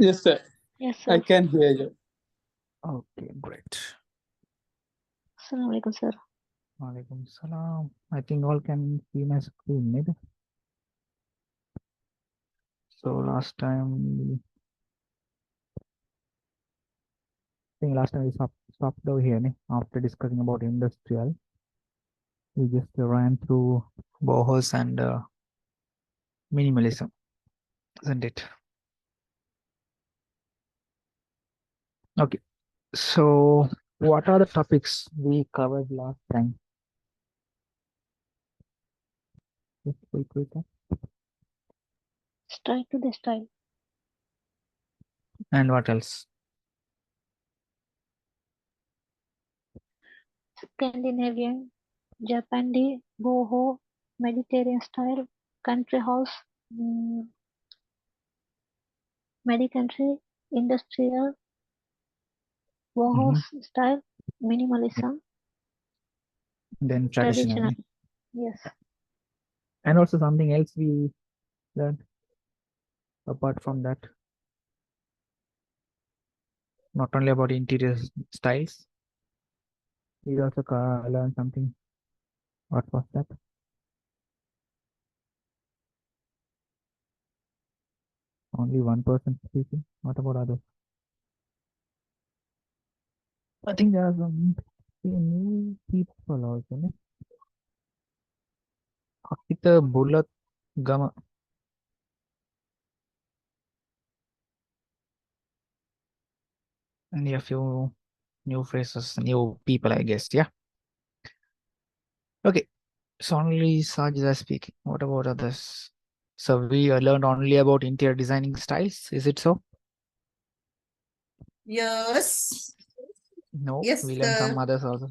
Yes, sir. Yes, I sir. can hear you. Okay, great. Assalamu alaikum, sir. Walaikum salam. I think all can see my screen, maybe. So last time, we stopped over here, after discussing about industrial. We just ran through Bauhaus and minimalism, isn't it? Okay, so what are the topics we covered last time? Just quick recap. Style to the style. And what else? Scandinavian, Japandi, boho, Mediterranean style, country house, mm, medi-country, industrial, boho style, minimalism, Then traditional. traditional. Yes. And also something else we learned apart from that. Not only about interior styles, we also learned something. What was that? Only one person speaking. What about others? I think there are some new people also. Ne? Kita bulat gama. And a few new phrases, new people, I guess. Yeah. Okay. So only Sajida speaking. What about others? So we learned only about interior designing styles. Is it so? Yes. No. Yes, We learned some sir. others also.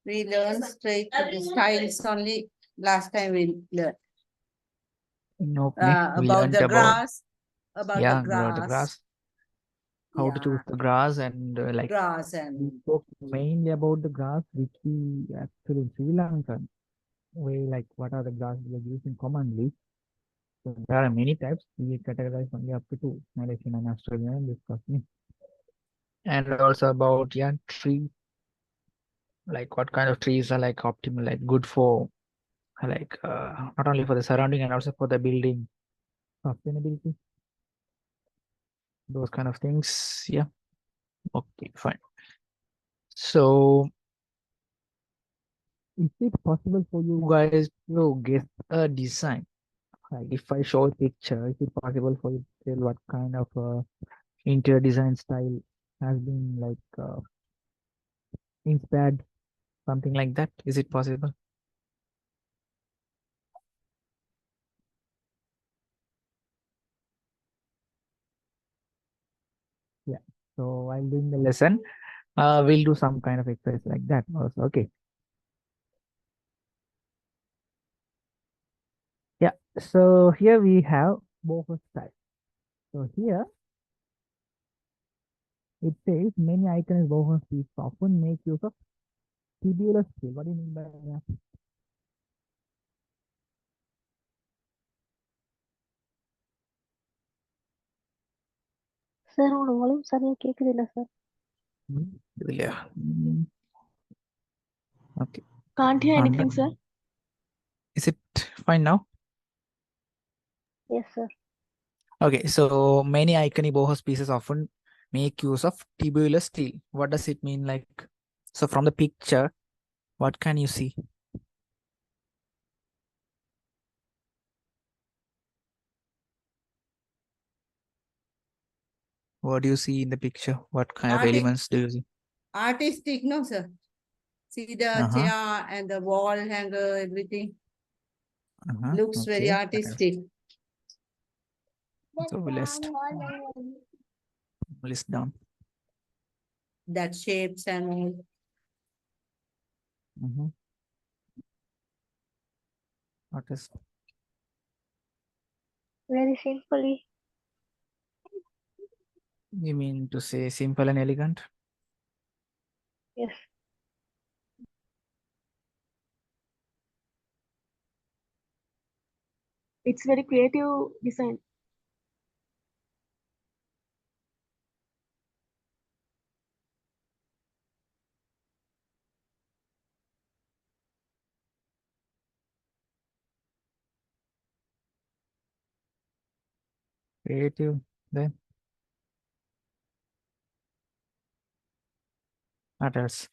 We learned straight to the styles only last time we learned. Nope. We About learned the about grass. About yeah, the about the grass. grass. How to choose Yeah, the grass and like grass we and spoke mainly about the grass which we actually in Sri Lanka way like what are the grass we are using commonly. So there are many types. We categorize only up to two, Malaysian and Australian discussing. And also about yeah, tree, like what kind of trees are like optimal, like good for like not only for the surrounding and also for the building sustainability. Those kind of things. Yeah. Okay, fine. So is it possible for you guys to guess a design? Like if I show a picture, is it possible for you to tell what kind of interior design style has been like inspired, something like that? Is it possible? Yeah. So while doing the lesson, we'll do some kind of exercise like that also. Okay. Yeah. So here we have both style. So here it says many icons boho speaks often make use of tubular steel. What do you mean by that? Sir, உங்களோட volume சரியா கேக்குது இல்ல sir? Yeah. Okay. Can't hear anything, sir. Is it fine now? Yes, sir. Okay, so many iconic boho pieces often make use of tubular steel. What does it mean? Like, so from the picture, what can you see? What do you see in the picture? What kind of elements do you see? artistic, no, sir? See the chair and the wall hanger, everything. Looks very Okay. artistic. So we list down. That shapes and all. What is? Very simply. You mean to say simple and elegant? Yes. It's very creative design. Creative. Then what else?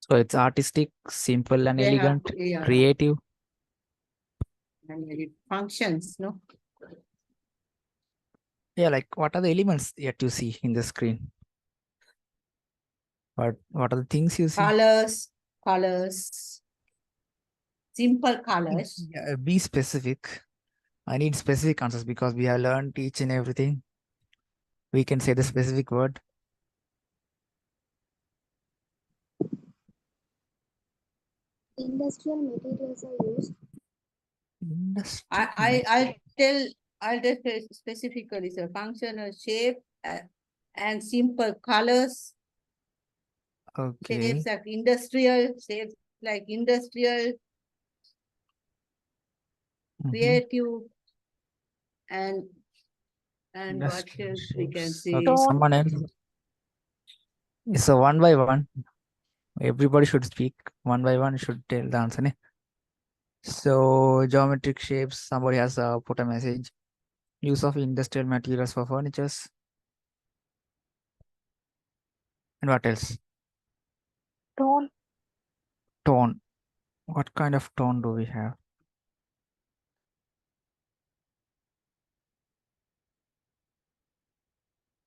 So it's artistic, simple and They have, elegant, yeah, creative. and it functions, no? Yeah, like what are the elements yet you see in the screen? What are the things you see? Colors, simple colors. Yeah, be specific. I need specific answers because we have learned each and everything. We can say the specific word. Industrial materials are used. I'll tell specifically, so functional shape and simple colors, Okay. shapes like industrial, creative, and what Industrial else we can shapes. say? Okay, Tone. someone else. So one by one, everybody should speak. One by one should tell the answer. Ne? So geometric shapes. Somebody has put a message. Use of industrial materials for furnitures. And what else? Tone. Tone. What kind of tone do we have?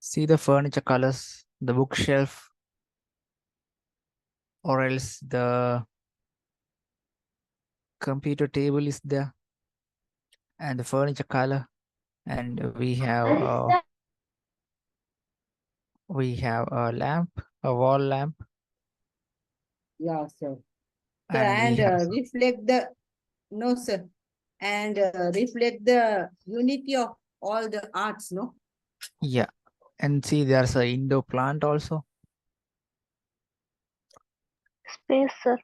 See the furniture colors, the bookshelf, or else the computer table is there, and the furniture color, and we have a lamp, a wall lamp, Yeah, sir. and we And have reflect the, no, sir. And reflect the unity of all the arts, no? yeah, and see there's a indoor plant also. Space, sir.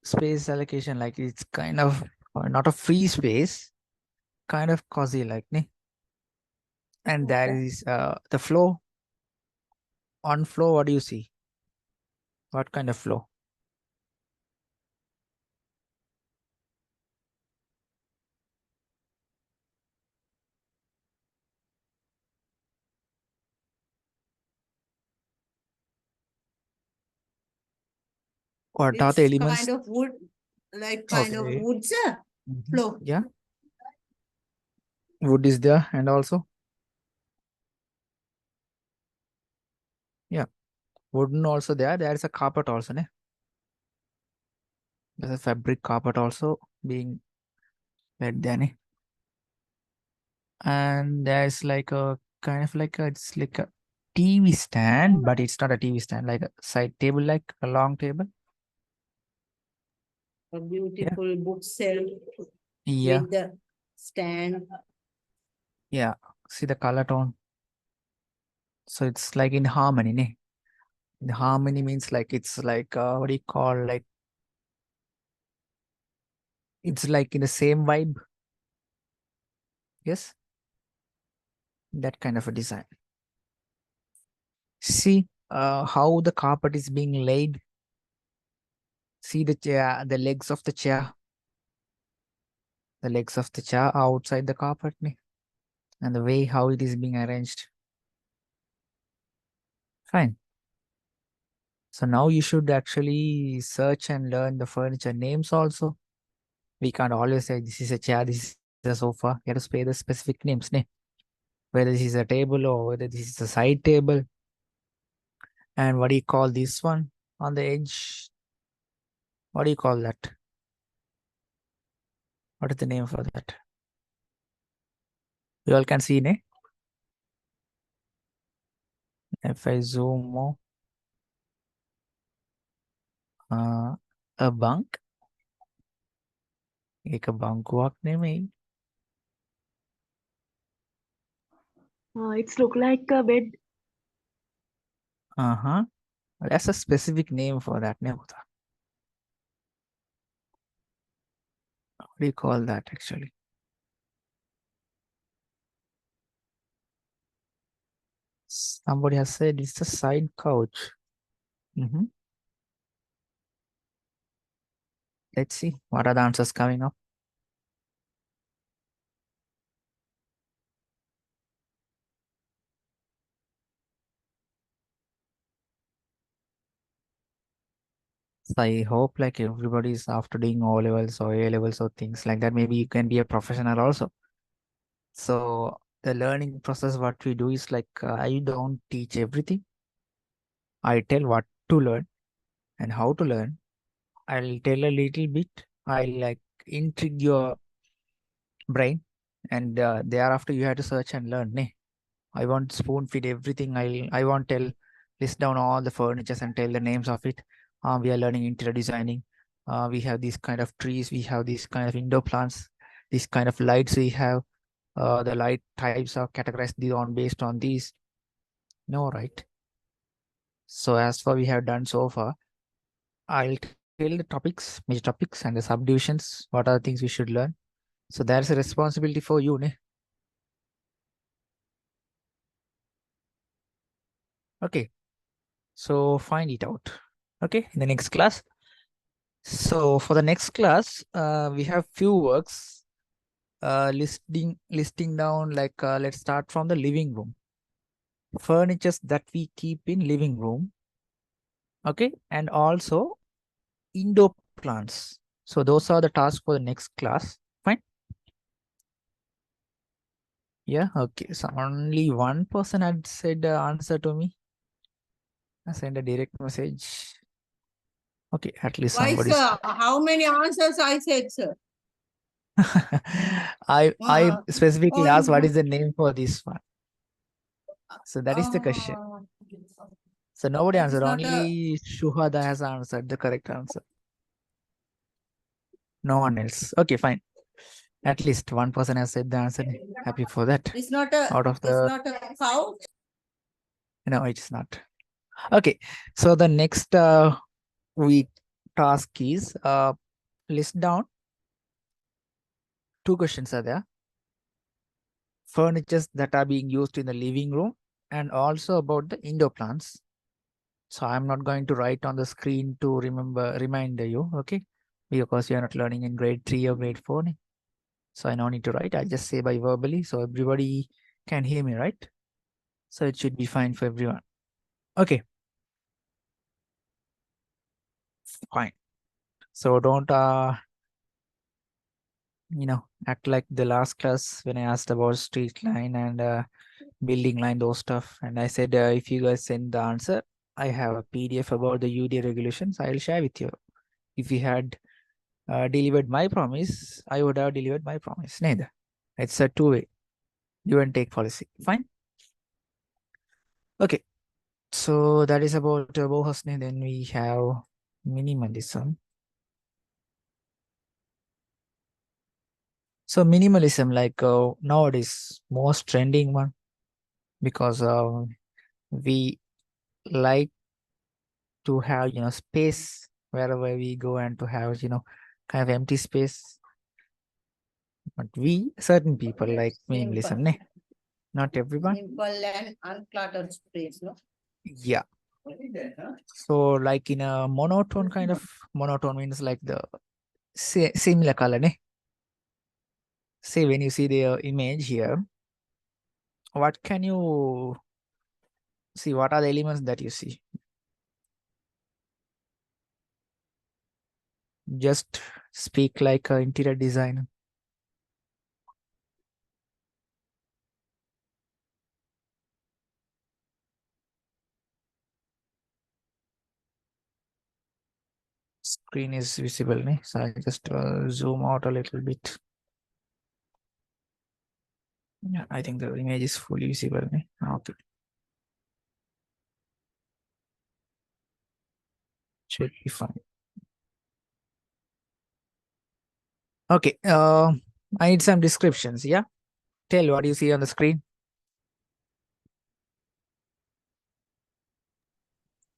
Space allocation, like it's kind of not a free space, kind of cozy like ne? And there Okay. is the flow. On flow, what do you see? What kind of flow? What are It's the elements? kind of wood, kind of wood, sir. Flow. Yeah, wood is there, and also yeah, wooden also there. There is a carpet also, ne? There's a fabric carpet also being laid there, ne? And there's like a kind of like it's like a TV stand, but it's not a TV stand, like a side table, like a long table. A beautiful book shelf Yeah, with the stand. yeah. See the color tone. So it's like in harmony, ne? In harmony means like it's like what do you call, like it's like in the same vibe. Yes, that kind of a design. See how the carpet is being laid. See the chair, the legs of the chair. The legs of the chair are outside the carpet, ne? And the way how it is being arranged. Fine. So now you should actually search and learn the furniture names also. We can't always say this is a chair, this is a sofa. You have to spell the specific names, ne? Whether this is a table or whether this is a side table. And what do you call this one on the edge? What do you call that? What is the name for that? You all can see, ne? If I zoom more, a bunk. एक bangkuak name. It's look like a bed. That's a specific name for that. Ne? What do you call that actually? Somebody has said it's a side couch. Let's see what are the answers coming up. So I hope like everybody is after doing O levels or A levels or things like that. Maybe you can be a professional also. So the learning process, what we do is like I don't teach everything. I tell what to learn and how to learn. I'll tell a little bit. I'll like intrigue your brain, and thereafter you have to search and learn. Ne? I won't spoon feed everything. I won't list down all the furnitures and tell the names of it. We are learning interior designing. We have these kind of trees. We have these kind of indoor plants. These kind of lights we have. The light types are categorized based on these. No, right? So as far we have done so far, I'll tell the topics, major topics, and the subdivisions. What are the things we should learn? So there's a responsibility for you, ne? Okay. So find it out. Okay, in the next class. So for the next class, we have few works listing down like let's start from the living room. Furnitures that we keep in living room. Okay, and also indoor plants. So those are the tasks for the next class. Fine. Yeah, okay. So only one person had said the answer to me. I send a direct message. Okay, at least Why, somebody. sir? How many answers I said, sir? I specifically asked what Oh, is the name for this one. So that is the question. So nobody That is answered. not a- Only Shuhada has answered the correct answer. No one else. Okay, fine. At least one person has said the answer. Happy for that. It's not a. Out of It's the not a cow. no, it's not. Okay, so the next week task is list down. Two questions are there. Furnitures that are being used in the living room and also about the indoor plants. So I'm not going to write on the screen to remind you, okay? Because you are not learning in grade 3 or grade 4. So I don't need to write. I just say by verbally so everybody can hear me, right? So it should be fine for everyone. Okay. Fine. So don't act like the last class when I asked about street line and building line, those stuff. And I said, if you guys send the answer, I have a PDF about the UDA regulations. I'll share with you. If you had delivered my promise, I would have delivered my promise. Neither. It's a two-way give and take policy. Fine. Okay. So that is about Bohasne. Then we have minimalism. So minimalism, like nowadays, most trending one, because we like to have space wherever we go and to have kind of empty space. But we certain people like minimalism, ne? Not everyone. Simple and uncluttered space, no? Yeah. So like in a monotone kind of monotone means like the similar color, ne? Say when you see the image here, what can you see? What are the elements that you see? Just speak like an interior designer. Screen is visible, ne? So I just zoom out a little bit. Yeah, I think the image is fully visible, ne? Okay. Should be fine. Okay. I need some descriptions. Yeah. Tell what you see on the screen.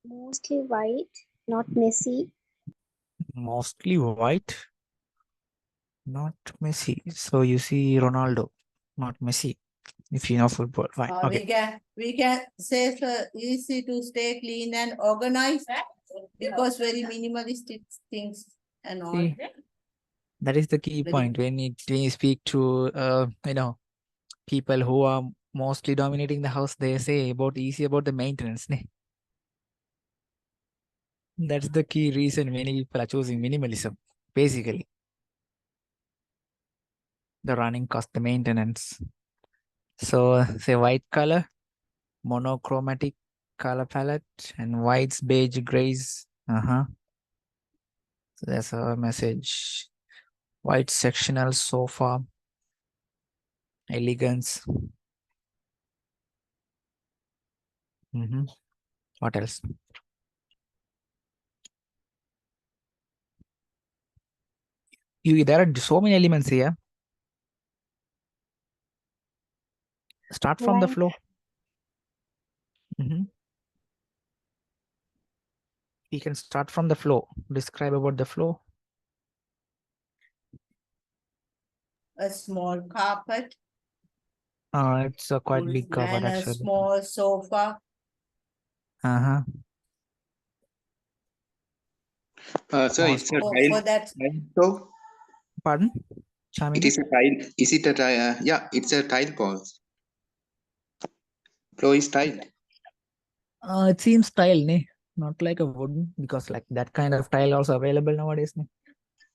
Mostly white, not messy. Mostly white, not Messi. So you see Ronaldo, not Messi. If you know football, fine. Okay. We can say easy to stay clean and organized because very minimalistic things and all. See, that is the key Very point when you speak to people who are mostly dominating the house. They say easy about the maintenance. Ne? That's the key reason many people are choosing minimalism. Basically, the running cost, the maintenance. So say white color, monochromatic color palette, and whites, beige, grays. So that's our message. White sectional sofa, elegance. What else? There are so many elements here. Start from the Lines. floor. We can start from the floor. Describe about the floor. a small carpet. It's a quite big carpet And a actually. small sofa. So it's a tile. For that, So Pardon? it Chamina? is a tile. Is it a tile? Yeah, it's a tile pause. Floor is tile. It seems tile, ne? Not like a wooden, because like that kind of tile also available nowadays. Ne?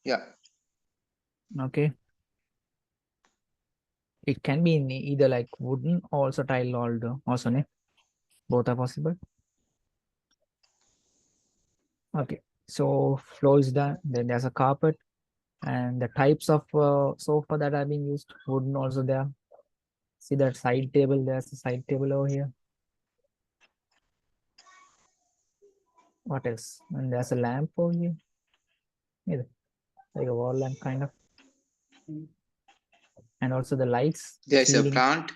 Yeah. Okay. It can be in either like wooden or also tile also, ne? Both are possible. Okay. So floor is done. Then there's a carpet, and the types of sofa that are being used, wooden also there. See that side table, there's a side table over here. What else? And there's a lamp over here. Yeah, like a wall lamp kind of. And also the lights. There's a ceiling. plant.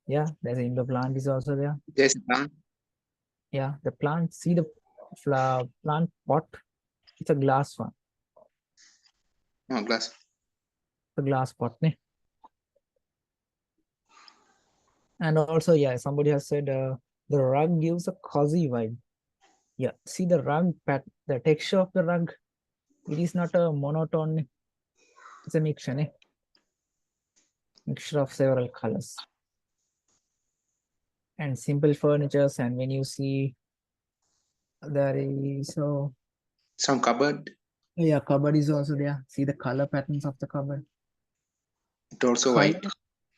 Yeah, there's an indoor plant is also there. There's a plant. Yeah, the plant, see the plant pot. It's a glass one. No, glass. The glass pot. Ne? And also, yeah, somebody has said the rug gives a cozy vibe. Yeah, see the rug, the texture of the rug. It is not a monotone. It's a mixture. Ne? Mixture of several colors. And simple furnitures. And when you see there is some cupboard. Yeah, cupboard is also there. See the color patterns of the cupboard. It also white.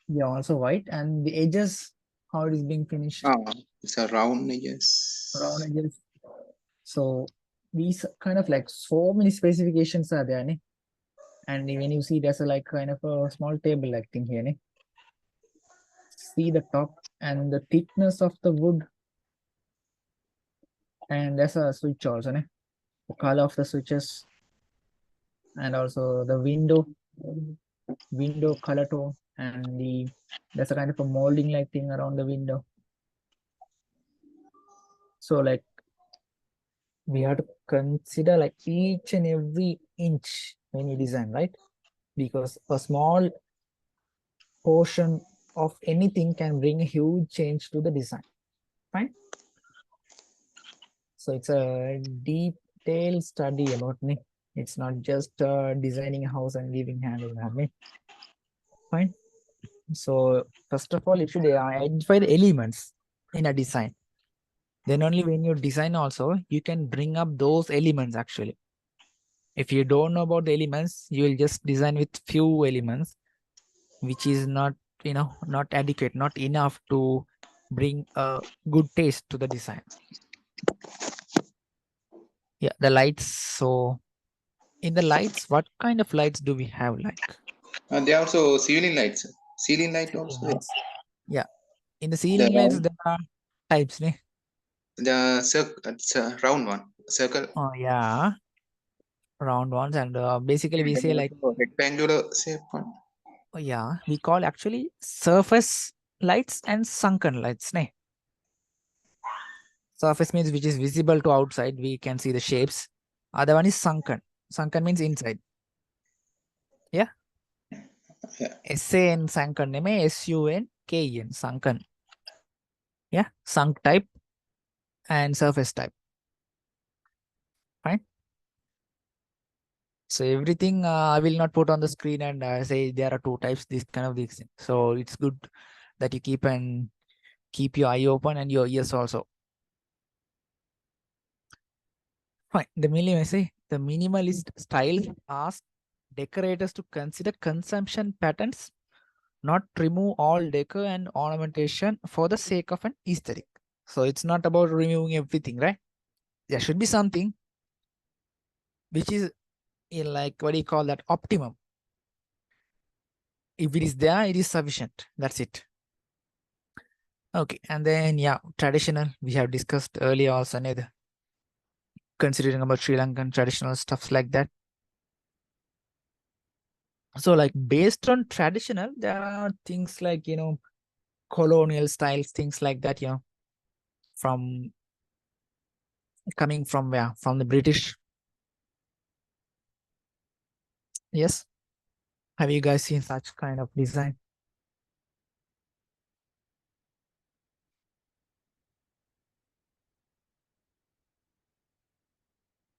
Yeah, also white. And the edges, how it is being finished. Oh, it's a round edges. Round edges. So these kind of like so many specifications are there. Ne? And when you see there's a like kind of a small table like thing here. Ne? See the top and the thickness of the wood. And there's a switch also. Ne? The color of the switches. And also the window color tone, and there's a kind of a molding like thing around the window. So like we have to consider like each and every inch when you design, right? Because a small portion of anything can bring a huge change to the design. Fine. So it's a detailed study about me. It's not just designing a house and leaving hand in hand. Fine. So first of all, you should identify the elements in a design. Then only when you design also, you can bring up those elements actually. If you don't know about the elements, you will just design with few elements, which is not, not adequate, not enough to bring a good taste to the design. Yeah, the lights. So in the lights, what kind of lights do we have like? There are also ceiling lights. Ceiling light also. Lights. Yeah. In the ceiling lights, there are types. Ne? It's a round one. Circle. Oh, yeah. Round ones. And basically we say like rectangular shape one. Oh, yeah. We call actually surface lights and sunken lights. Ne? Surface means which is visible to outside. We can see the shapes. Other one is sunken. Sunken means inside. Yeah. Yeah. S-A-N sunken name S-U-N-K-E-N sunken. Yeah. Sunk type and surface type. Fine. So everything I will not put on the screen and say there are two types, this kind of these things. So it's good that you keep your eye open and your ears also. Fine. The minimalist style asks decorators to consider consumption patterns, not remove all decor and ornamentation for the sake of an aesthetic. So it's not about removing everything, right? There should be something which is in like, what do you call that, optimum. If it is there, it is sufficient. That's it. Okay. And then, yeah, traditional, we have discussed earlier also, Ned, considering about Sri Lankan traditional stuffs like that. So like based on traditional, there are things like, colonial styles, things like that, from coming from where? From the British. Yes. Have you guys seen such kind of design?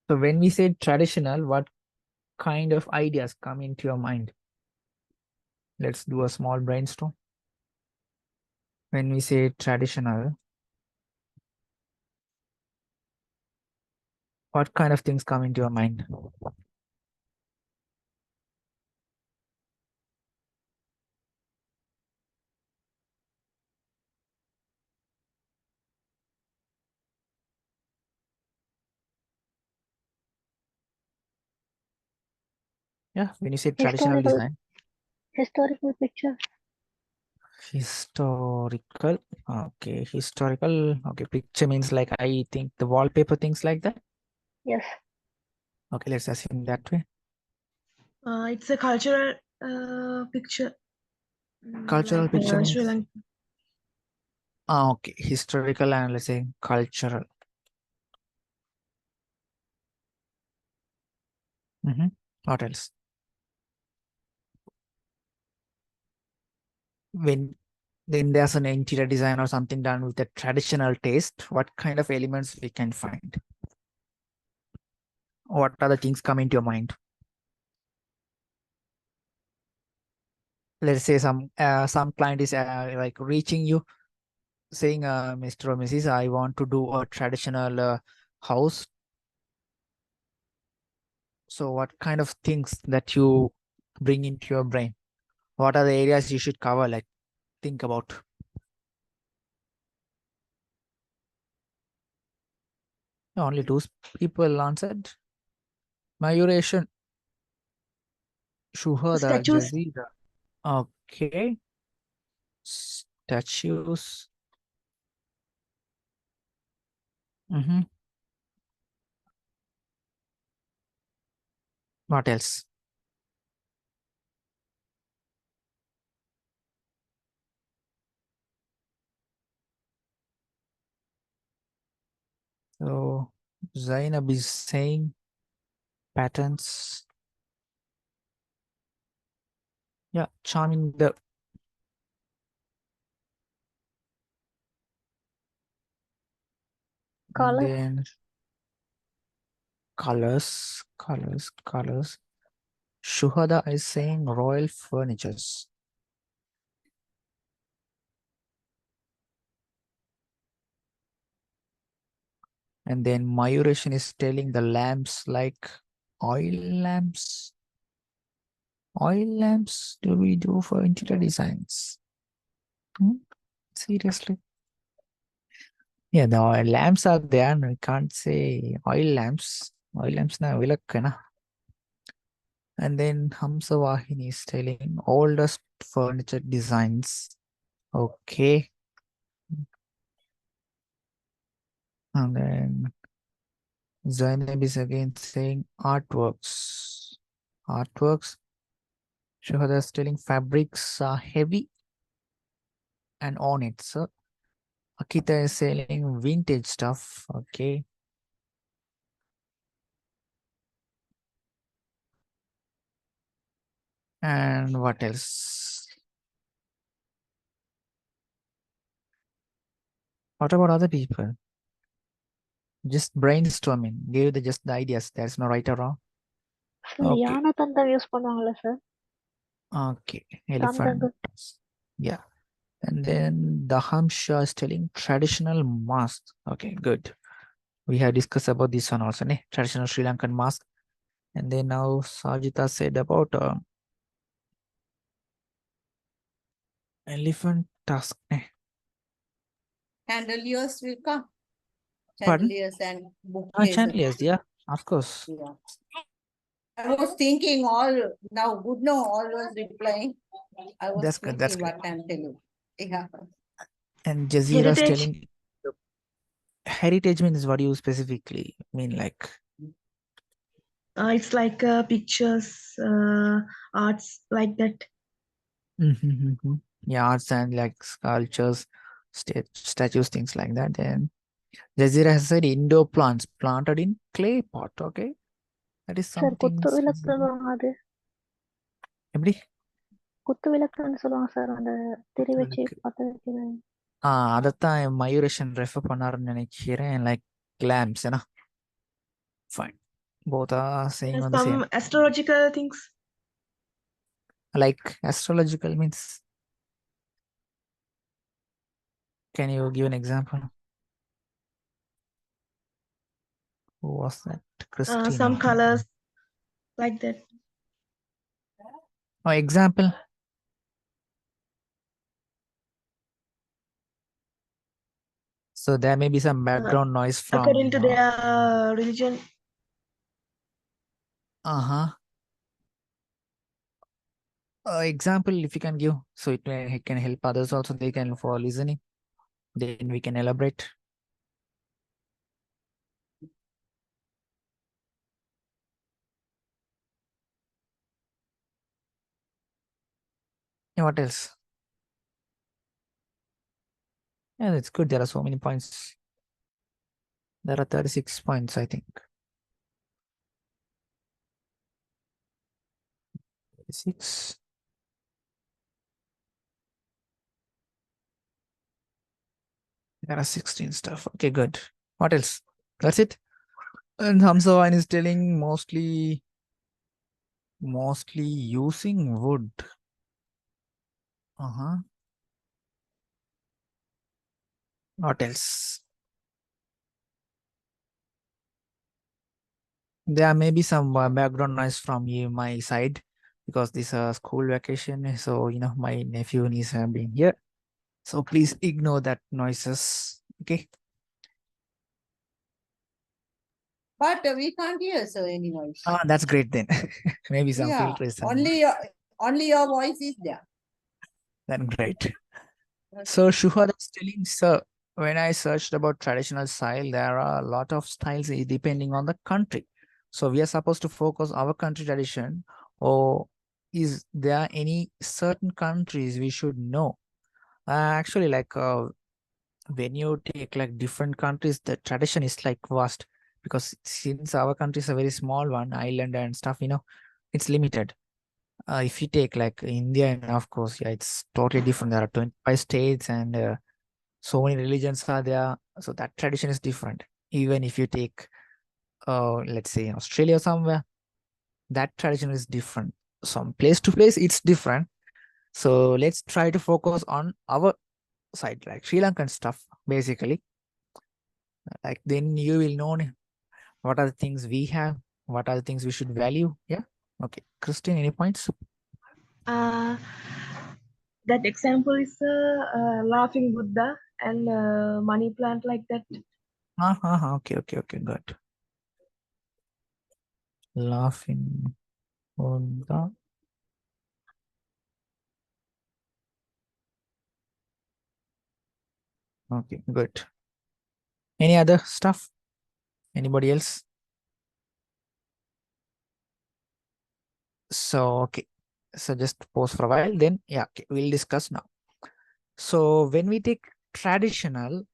So when we say traditional, what kind of ideas come into your mind? Let's do a small brainstorm. When we say traditional, what kind of things come into your mind? Yeah, when you say traditional design. Historical pictures. Historical. Okay, historical. Okay, picture means like, I think the wallpaper, things like that. Yes. Okay, let's assume that way. It's a cultural picture. Cultural picture means. Sri Lanka. Okay, historical and let's say cultural. What else? When then there's an interior design or something done with a traditional taste, what kind of elements we can find? What other things come into your mind? Let's say some client is like reaching you, saying, Mr. or Mrs., I want to do a traditional house. So what kind of things that you bring into your brain? What are the areas you should cover? Like, think about. Only two people answered. Mayuration. Shuhada, Statues. Jazira. Okay. Statues. What else? So Zainab is saying patterns. Yeah, charming the Colors. then colors. Shuhada is saying royal furnitures. And then Mayuration is telling the lamps like oil lamps. Oil lamps do we do for interior designs? Seriously? Yeah, the oil lamps are there. And we can't say oil lamps. Oil lamps na vilakkana. And then Hamsa Vahini is telling oldest furniture designs. Okay. And then Zainab is again saying artworks. Artworks. Shuhada is telling fabrics are heavy and ornate. So Akita is selling vintage stuff. Okay. And what else? What about other people? Just brainstorming. Give just the ideas. There's no right or wrong. Sir, Okay. யானை தந்தம் use பண்ணுவாங்கல்ல sir? Okay, elephant. தந்தங்கள். Yeah. And then Dahamsha is telling traditional mask. Okay, good. We have discussed about this one also, ne? Traditional Sri Lankan mask. And then now Sajita said about elephant tusk. Chandeliers will come. Pardon? Chandeliers and bouquets. Chandeliers, yeah, of course. Yeah. I was thinking all now. Good now, all was replying. I was That's good. That's thinking good. what I'm telling. Yeah. And Jazeera is Heritage. telling heritage means what do you specifically mean? Like, It's like pictures, arts like that. yeah, arts and like sculptures, statues, things like that. Then Jazeera has said indoor plants planted in clay pot. Okay, that is sir something. குத்து விளக்கு சொல்லுவாங்க அது. எப்படி? குத்து விளக்குன்னு சொல்லுவாங்க sir, அந்த திரி வச்சு விளக்கு. பத்த வைக்கிறது. அதைத்தான் மயூரேஷன் ரெஃபர் பண்ணாருன்னு நினைக்கிறேன். லைக் lamps, ஏன்னா fine. Both are saying on the Some same. astrological things. Like astrological means. Can you give an example? Who was that? Christina. Some colors like that. Oh, example. So there may be some background noise from. According to their religion. Example, if you can give, so it can help others also. They can for listening. Then we can elaborate. Yeah, what else? Yeah, that's good. There are so many points. There are 36 points, I think. 36. There are 16 stuff. Okay, good. What else? That's it. And Hamsavan is telling mostly using wood. What else? There may be some background noise from my side because this is school vacation. So, my nephew and niece have been here. So please ignore that noises. Okay. But we can't hear so any voice. That's great then. Maybe some Yeah, filters. only your voice is there. Then great. So Shuhad is telling, sir, when I searched about traditional style, there are a lot of styles depending on the country. So we are supposed to focus our country tradition, or is there any certain countries we should know? Actually, like when you take like different countries, the tradition is like vast, because since our country is a very small one, island and stuff, it's limited. If you take like India, and of course, yeah, it's totally different. There are 25 states and so many religions are there. So that tradition is different. Even if you take, let's say Australia somewhere, that tradition is different. Some place to place, it's different. So let's try to focus on our side, like Sri Lankan stuff, basically. Like then you will know what are the things we have, what are the things we should value. Yeah. Okay. Christine, any points? That example is laughing Buddha and money plant like that. Okay, good. Laughing Buddha. Okay, good. Any other stuff? Anybody else? So, okay. So just pause for a while. Then, yeah, okay, we'll discuss now. So when we take traditional,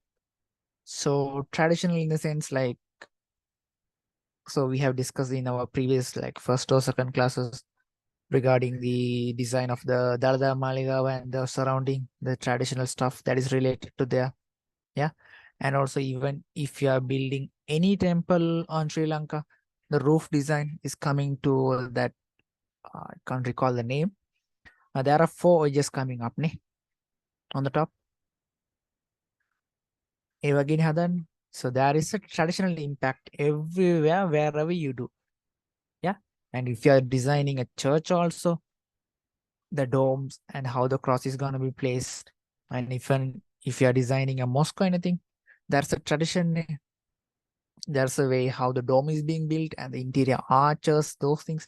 so traditional in the sense like, so we have discussed in our previous like first or second classes regarding the design of the Dalada Maligawa and the surrounding, the traditional stuff that is related to there. Yeah. And also even if you are building any temple on Sri Lanka, the roof design is coming to that. I can't recall the name. There are 4 edges coming up on the top. So there is a traditional impact everywhere, wherever you do. Yeah. And if you are designing a church also, the domes and how the cross is going to be placed. And if you are designing a mosque or anything, there's a tradition. There's a way how the dome is being built and the interior arches, those things.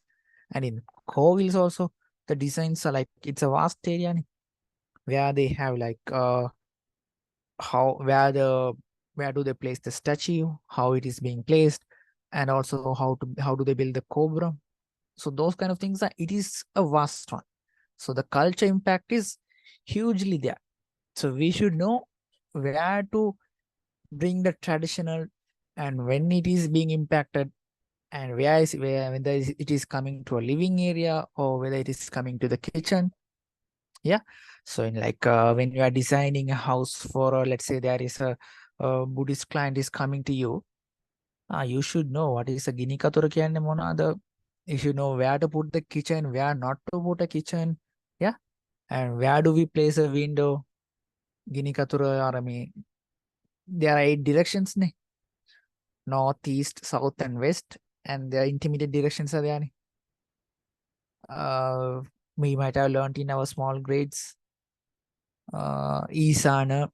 And in Kovils also, the designs are like, it's a vast area where they have like where do they place the statue, how it is being placed, and also how do they build the cobra. So those kind of things it is a vast one. So the culture impact is hugely there. So we should know where to bring the traditional and when it is being impacted, and whether it is coming to a living area or whether it is coming to the kitchen. Yeah. So in like when you are designing a house for, let's say there is a Buddhist client is coming to you, you should know what is a Gini Katura කියන්නේ මොනවාද. You should know where to put the kitchen, where not to put a kitchen. Yeah. And where do we place a window? Gini Katura there are 8 directions north, east, south, and west, and there are intermediate directions are there we might have learned in our small grades. Isana,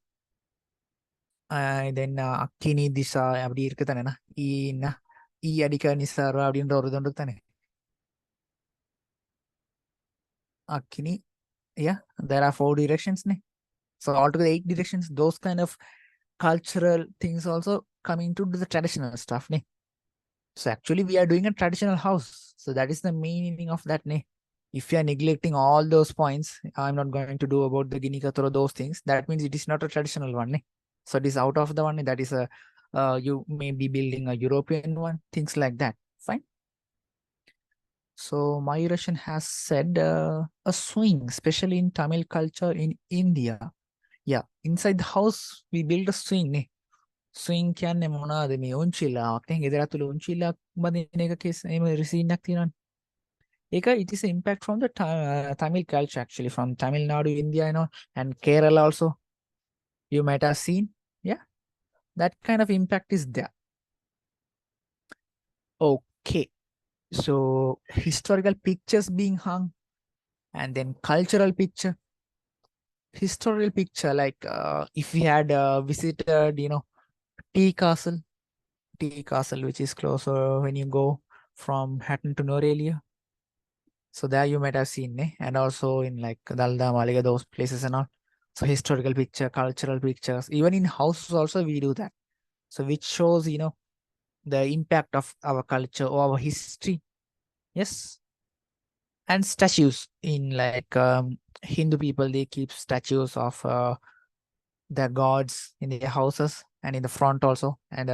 then Akini Disa அப்படி இருக்கு தானேண்ணா ஈ அடிக்க நிசாரா அப்படின்ற ஒரு இது தானே Akini. Yeah, there are 4 directions so altogether 8 directions. Those kind of cultural things also coming to the traditional stuff So actually we are doing a traditional house, so that is the meaning of that If you are neglecting all those points, I'm not going to do about the Gini Katura, those things, that means it is not a traditional one So it is out of the one that is a you may be building a European one, things like that. Fine. So Mayurashan has said a swing, especially in Tamil culture in India. Yeah, inside the house we build a swing swing කියන්නේ මොනවාද මේ උන්චිල්ලාවක් ගෙදර ඇතුළේ උන්චිල්ලාවක් බඳින එක case එහෙම රිසීන් එකක් තියෙනවනේ. It is an impact from the Tamil culture actually, from Tamil Nadu, India, and Kerala also. You might have seen, yeah, that kind of impact is there. Okay, so historical pictures being hung, and then cultural picture. Historical picture, like if we had visited, Tea Castle, which is closer when you go from Hatton to Norelia. So there you might have seen, and also in like Dalda, Maliga, those places and all. So historical picture, cultural pictures, even in houses also we do that. So which shows, the impact of our culture or our history. Yes. And statues in like Hindu people, they keep statues of their gods in their houses and in the front also. And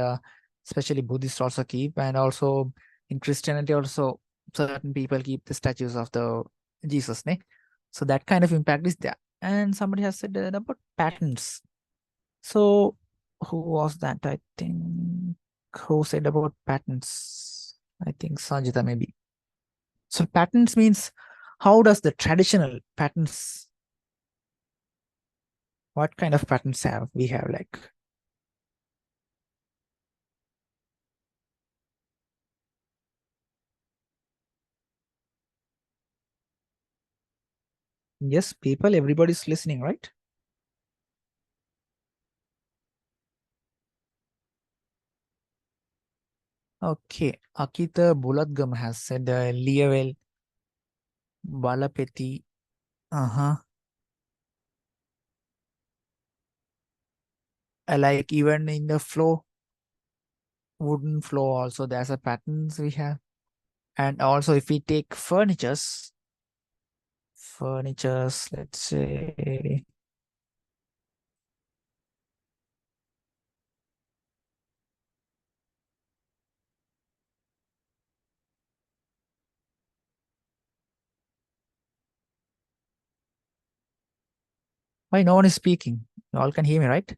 especially Buddhists also keep, and also in Christianity also certain people keep the statues of the Jesus. So that kind of impact is there. And somebody has said about patterns. So who was that? I think who said about patterns? I think Sanjita maybe. So patterns means how does the traditional patterns, what kind of patterns we have like? Yes, people, everybody's listening, right? Okay, Akita Bulatgam has said Leovel, Balapeti. Like even in the floor, wooden floor also, there's a patterns we have. And also if we take furnitures, let's say, why no one is speaking? You all can hear me, right?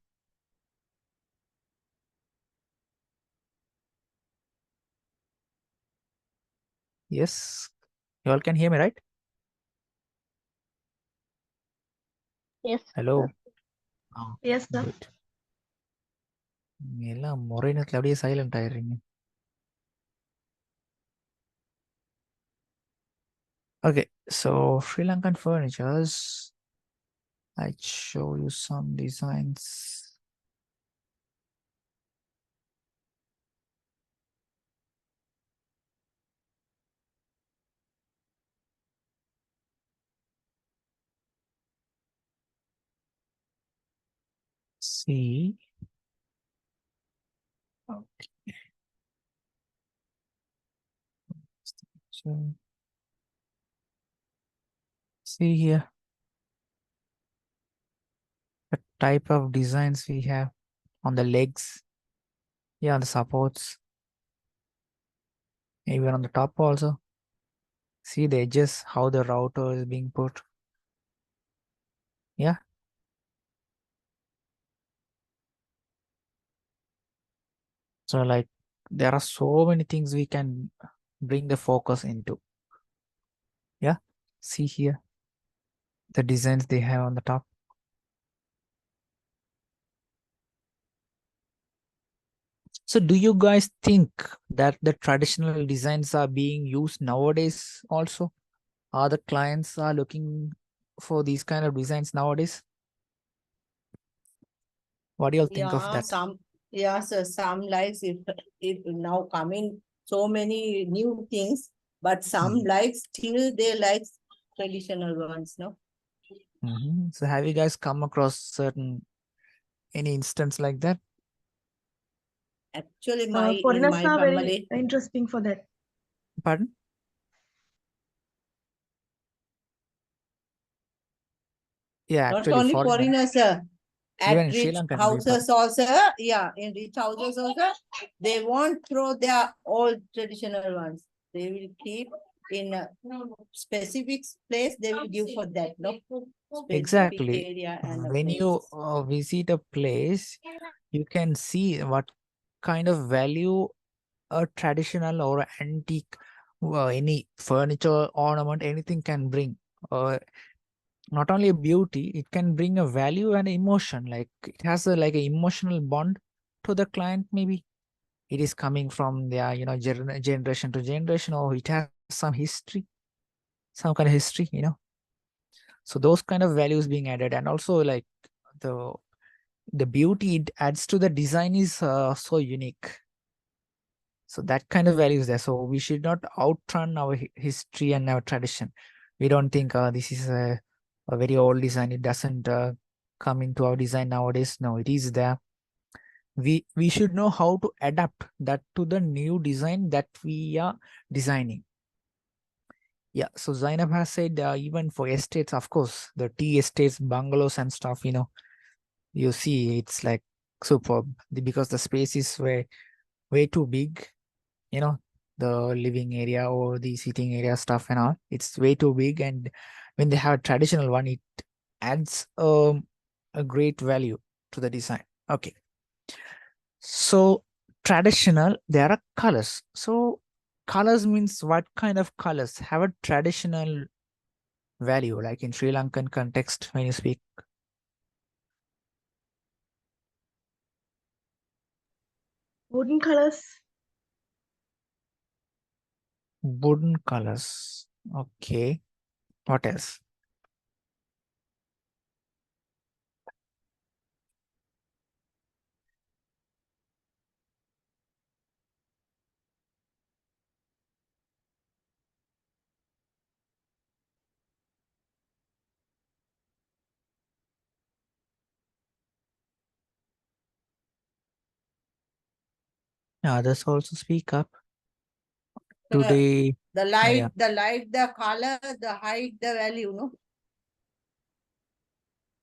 Yes. You all can hear me, right? Yes, Hello. sir. Yes, sir. Good. எல்லாம் ஒரே நேரத்தில் அப்படியே silent ஆயிடுறீங்க. Okay, so Sri Lankan furnitures. I'd show you some designs. See. Okay. So, see here. The type of designs we have on the legs. Yeah, the supports. Even on the top also. See the edges, how the router is being put. Yeah. So like there are so many things we can bring the focus into. Yeah. See here. The designs they have on the top. So do you guys think that the traditional designs are being used nowadays also? Are the clients are looking for these kind of designs nowadays? What do you all think of that? So some likes it now coming so many new things, but some likes still they like traditional ones, no? So have you guys come across any instance like that? Actually, in Foreigners my are family, very interesting for that. Pardon? Yeah, not actually only foreigners, at even in Sri rich Lankan houses also, in rich houses also, they won't throw their old traditional ones. They will keep in a specific place, they will give for that, no? Specific Exactly. area and a When place. you visit a place, you can see what kind of value a traditional or antique, any furniture, ornament, anything can bring. Not only a beauty, it can bring a value and emotion. Like it has like an emotional bond to the client. Maybe it is coming from their, generation to generation, or it has some history, some kind of history, So those kind of values being added, and also like the beauty it adds to the design is so unique. So that kind of value is there. So we should not outrun our history and our tradition. We don't think this is a very old design. It doesn't come into our design nowadays. No, it is there. We should know how to adapt that to the new design that we are designing. Yeah, so Zainab has said even for estates, of course, the tea estates, bungalows and stuff, you see it's like superb because the space is way too big, the living area or the sitting area stuff and all. It's way too big, and when they have a traditional one, it adds a great value to the design. Okay. So traditional, there are colors. So colors means what kind of colors have a traditional value, like in Sri Lankan context when you speak? Wooden colors. Wooden colors. Okay. What else? Others also speak up. Today, The light, yeah. the color, the height, the value, no?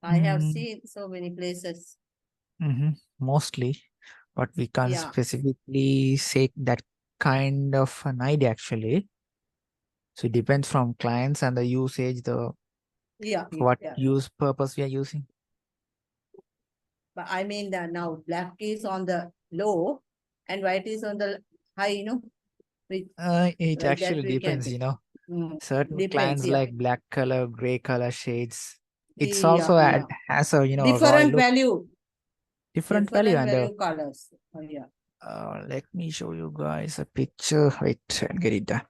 I have seen so many places. Mostly, but we can't specifically say that kind of an idea actually. So it depends from clients and the usage, what use purpose we are using. But I mean that now black is on the low and white is on the high, Which, It that actually we can depends, take. you know. Certain Depends, clients yeah. like black color, gray color shades. It's Yeah, also yeah. has a, you know, a royal Different look, value. different value. Different And value colors. Oh, yeah. let me show you guys a picture. Wait, I'll get it done.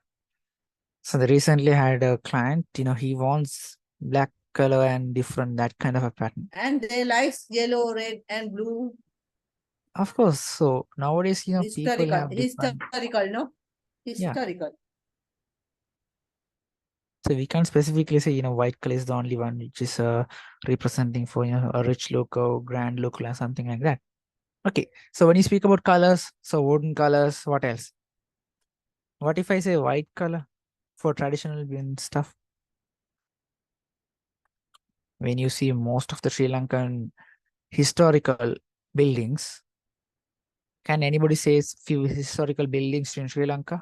So they recently had a client, you know, he wants black color and different, that kind of a pattern. And they like yellow, red, and blue. Of course. So nowadays, you know, people Historical. have different. Historical, no? Yeah. Historical. So we can't specifically say, you know, white color is the only one which is representing for, you know, a rich look or grand look or something like that. Okay. So when you speak about colors, so wooden colors, what else? What if I say white color for traditional bin stuff? When you see most of the Sri Lankan historical buildings, can anybody say few historical buildings in Sri Lanka?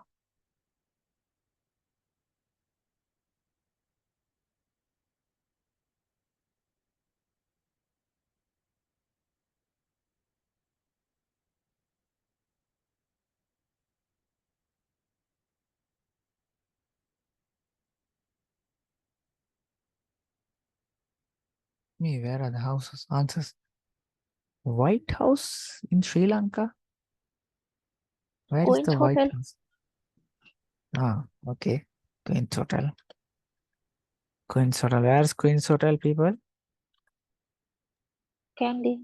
Me, where are the houses? Answers. White House in Sri Lanka? Where is Queen's the White Hotel. House? Ah, okay. Queen's Hotel. Queen's Hotel. Where's Queen's Hotel, people? Candy.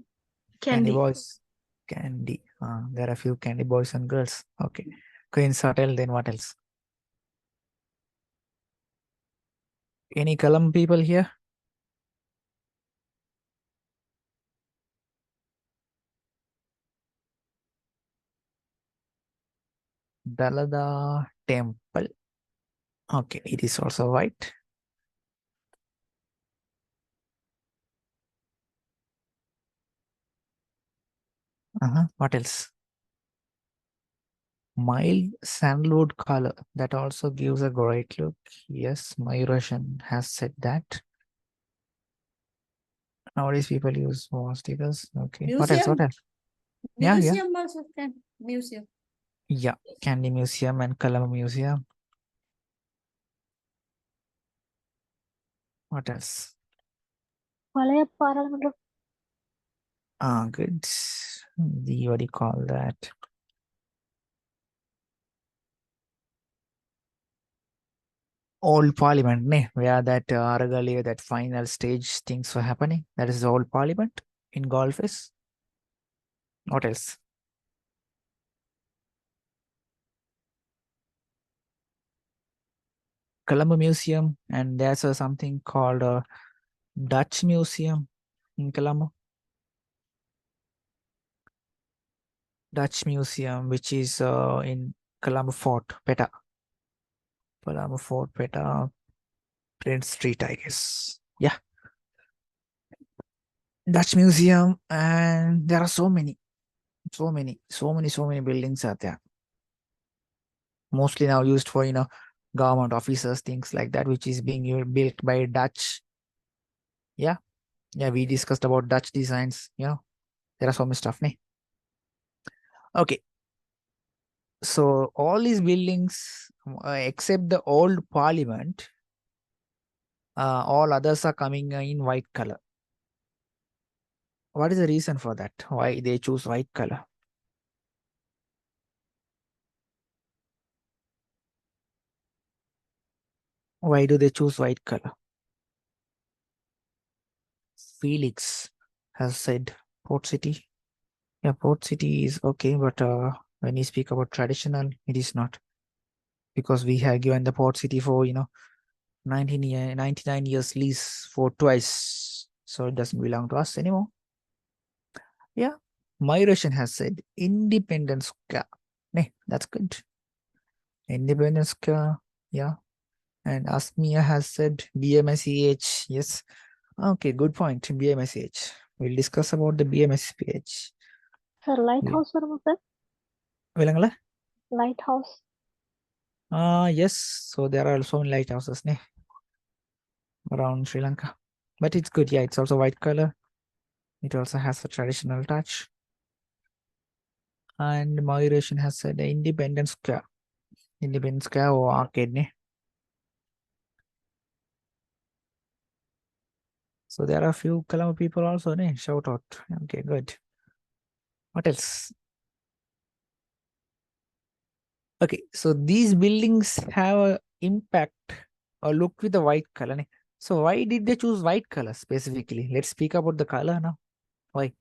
Candy Candy. boys. Candy. There are a few candy boys and girls. Okay. Queen's Hotel, then what else? Any Kalam people here? Dalada Temple. Okay, it is also white. What else? Mild sandalwood color. That also gives a great look. Yes, Mayurashan has said that. Nowadays people use wall stickers. Okay. What else? What Museum. else? Yeah, yeah. Museum also can. Museum. Yeah. Candy Museum and Kalam Museum. What else? Malaya Parliament. Good. The, what do you call that? Old Parliament, ne? Where that Aragali, that final stage things were happening. That is the Old Parliament in Golfes. What else? Colombo Museum, and there's something called a Dutch Museum in Colombo. Dutch Museum, which is in Colombo Fort, Peta. Colombo Fort, Peta, Prince Street, I guess. Yeah. Dutch Museum, and there are so many buildings out there. Mostly now used for, you know, government officers, things like that, which is being built by Dutch. Yeah. Yeah, we discussed about Dutch designs, you know. There are so much stuff, ne? Okay. So all these buildings, except the old parliament, all others are coming in white color. What is the reason for that? Why they choose white color? Why do they choose white color? Felix has said Port City. Yeah, Port City is okay, but when you speak about traditional, it is not. Because we have given the Port City for, you know, 99 years lease for twice. So it doesn't belong to us anymore. Yeah. Mayurashan has said Independence Square. Nee, that's good. Independence Square. Yeah. And Asmia has said BMSEH. Yes. Okay, good point. BMSEH. We'll discuss about the BMSEH. Sir, lighthouse varum sir. Vilangala? Lighthouse. Yes. So there are also lighthouses around Sri Lanka. But it's good. Yeah, it's also white color. It also has a traditional touch. And Mayurashan has said the Independence Square. Independence Square or arcade ne. So there are a few Colombo people also ne. Shout out. Okay, good. What else? Okay, so these buildings have a impact or look with the white color. Ne? So why did they choose white color specifically? Let's speak about the color now. Why?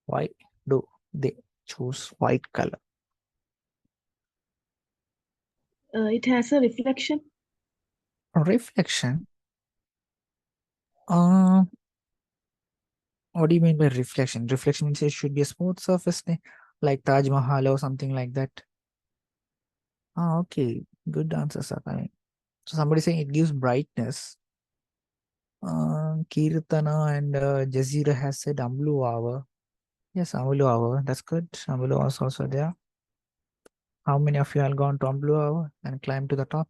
Why do they choose white color? It has a reflection. Reflection. What do you mean by reflection? Reflection means it should be a smooth surface, ne? Like Taj Mahal or something like that. Okay. Good answer, sir. I mean, so somebody saying it gives brightness. Kirtana and Jazeera has said Amlu hour. Yes, Amlu hour. That's good. Amlu hour is also there. How many of you have gone to Amlu hour and climbed to the top?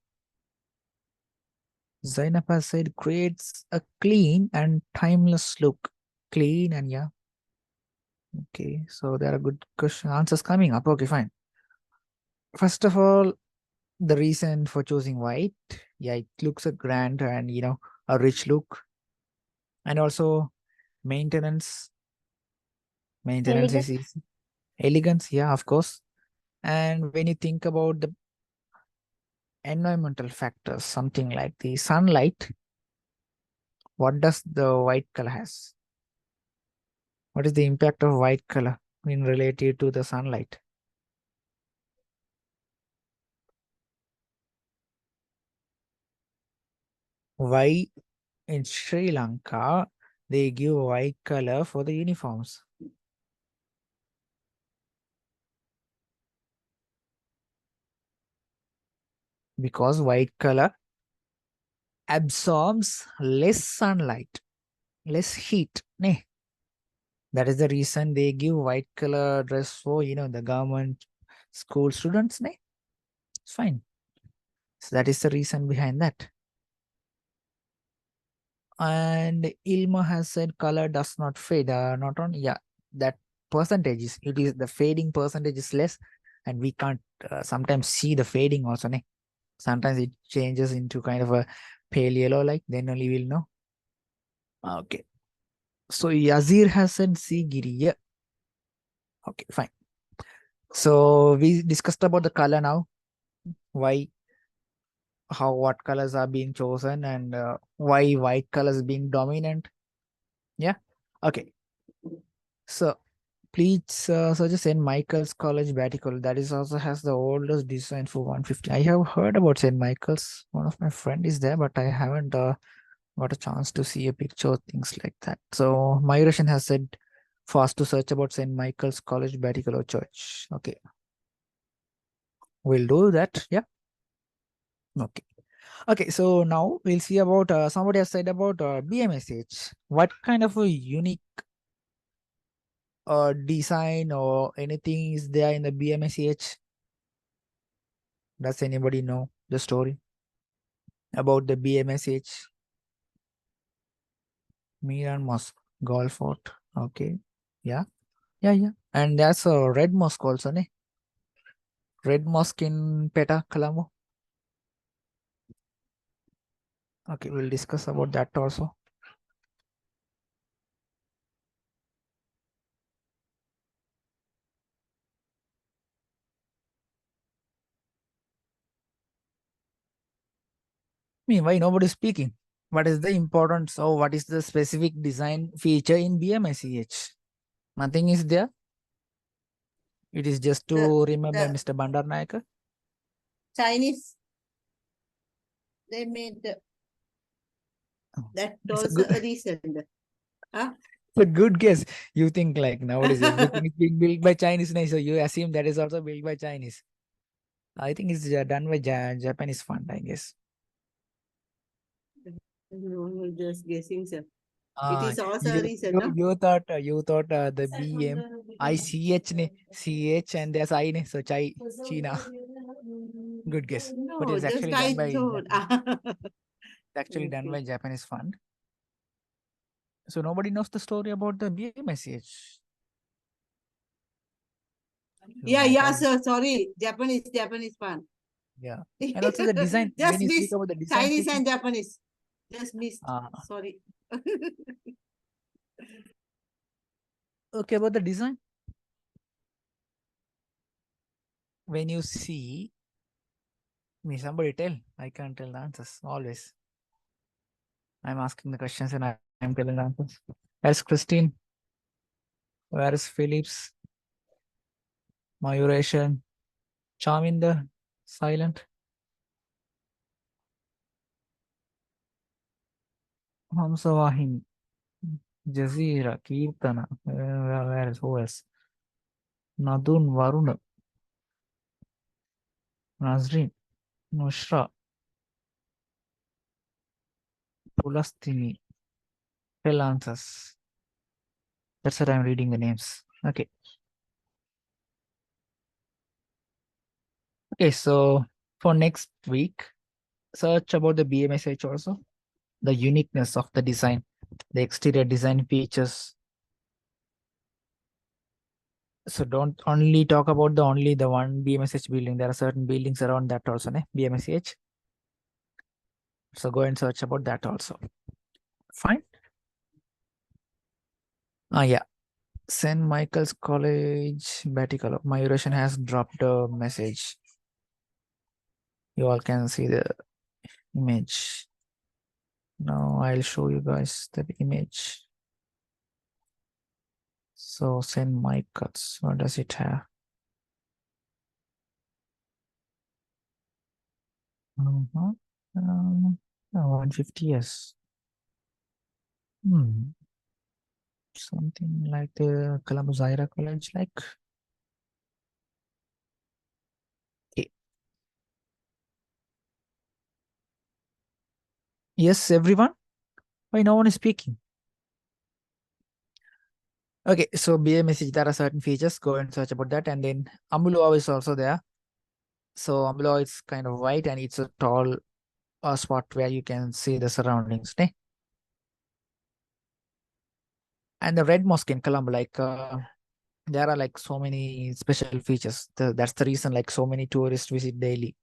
Zainab has said creates a clean and timeless look. Clean and yeah. Okay, so there are good question answers coming up. Okay, fine. First of all, the reason for choosing white, yeah, it looks a grand and a rich look, and also maintenance. Maintenance is Elegant. easy. Elegance, yeah, of course. And when you think about the environmental factors, something like the sunlight, what does the white color has? What is the impact of white color in related to the sunlight? Why in Sri Lanka they give white color for the uniforms? Because white color absorbs less sunlight, less heat. Ne? That is the reason they give white color dress for the government school students. Ne? It's fine. So that is the reason behind that. And Ilma has said color does not fade. Not on, yeah, that percentage is, it is the fading percentage is less, and we can't sometimes see the fading also. Ne? Sometimes it changes into kind of a pale yellow, like then only we'll know. Okay. So Yazir has said Sigiri. Yeah. Okay, fine. So we discussed about the color now. Why, how, what colors are being chosen, and why white colors being dominant. Yeah. Okay. So please suggest St. Michael's College Battical. That is also has the oldest design for 150. I have heard about St. Michael's. One of my friend is there, but I haven't got a chance to see a picture, things like that. So Migration has said for us to search about St. Michael's College Battical Church. Okay. We'll do that. Yeah. Okay. Okay. So now we'll see about somebody has said about BMSH. What kind of a unique design or anything is there in the BMSH? Does anybody know the story about the BMSH? Miran Mosque, Golf Fort. Okay. Yeah. Yeah, yeah. And there's a Red Mosque also, ne? Red Mosque in Peta, Colombo. Okay, we'll discuss about that also. Why nobody's speaking? What is the importance or what is the specific design feature in BMSEH? Nothing is there. It is just to remember the Mr. Bandar Naik. Chinese, they made that It's a also good, a reason. Huh? it's a good guess. You think like nowadays everything is being built by Chinese, so you assume that is also built by Chinese. I think it's done by Japanese fund, I guess. No, just guessing, sir. It Ah, is also a reason, no? you thought the BM ICH ne CH and there's I ne, so Chai China. Good guess. But No, it's just actually I done by thought. done by Okay. Japanese fund. So nobody knows the story about the BMSH. Yeah, my yeah, God. sir. Sorry. Japanese fan. Yeah. And also the design, Just when you speak miss about the design Chinese feature, and Japanese. Just missed. uh, Sorry. okay, about the design. When you see me, somebody tell, I can't tell the answers always. I'm asking the questions and I'm telling the answers. Where's Christine? Where is Phillips? Mayuration? Charminder? Silent? Hamsavahini? Jazeera? Kirtana? Where is who else? Nadun? Varuna? Nazreen? Nushra? Pulastini? Tell answers. That's what I'm reading the names. Okay. Okay, so for next week, search about the BMSH also, the uniqueness of the design, the exterior design features. So don't only talk about only the one BMSH building. There are certain buildings around that also, ne? BMSH. So go and search about that also. Fine. Yeah. St. Michael's College, Batticaloa. Mayuration has dropped a message. You all can see the image. Now I'll show you guys the image. So St. Michael's, what does it have? 150 years. Something like the Columbus Ira College, like. Okay. Yes, everyone? Why no one is speaking? Okay, so BMSH, there are certain features. Go and search about that. And then Ambulova is also there. So Ambulova is kind of white and it's a tall spot where you can see the surroundings. Ne? And the Red Mosque in Colombo, like there are like so many special features. That's the reason like so many tourists visit daily.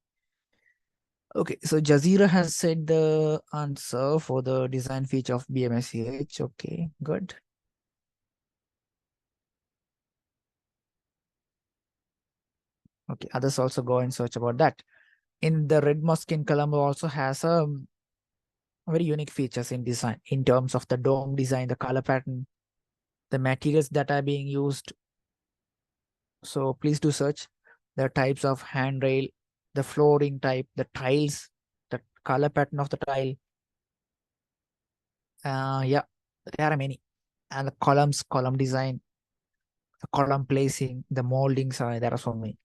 Okay, so Jazeera has said the answer for the design feature of BMSH. Okay, good. Okay, others also go and search about that. In the Red Mosque in Colombo also has a very unique features in design in terms of the dome design, the color pattern, the materials that are being used. So please do search the types of handrail, the flooring type, the tiles, the color pattern of the tile. Yeah, there are many. And the column design, the column placing, the moldings, there are so many.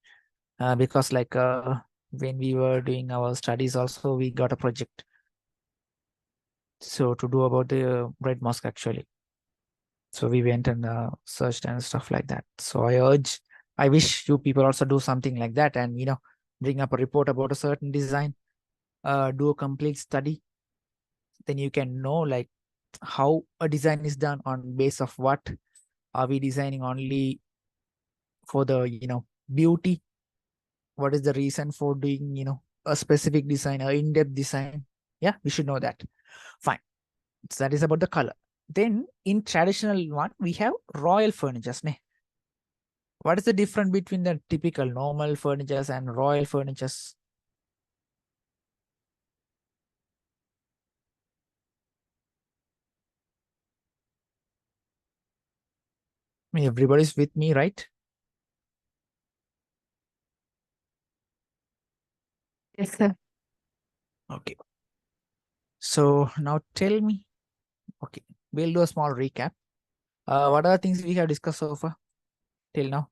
Because like when we were doing our studies also, we got a project. So to do about the Red Mosque actually. So we went and searched and stuff like that. So I wish you people also do something like that and, bring up a report about a certain design, do a complete study. Then you can know like how a design is done on base of what. Are we designing only for the, beauty? What is the reason for doing, a specific design, or in-depth design? Yeah, we should know that. Fine. So that is about the color. Then in traditional one, we have royal furnitures. What is the difference between the typical normal furnitures and royal furnitures? I mean, everybody's with me, right? Yes, sir. Okay. So now tell me, okay, we'll do a small recap. What are the things we have discussed so far till now?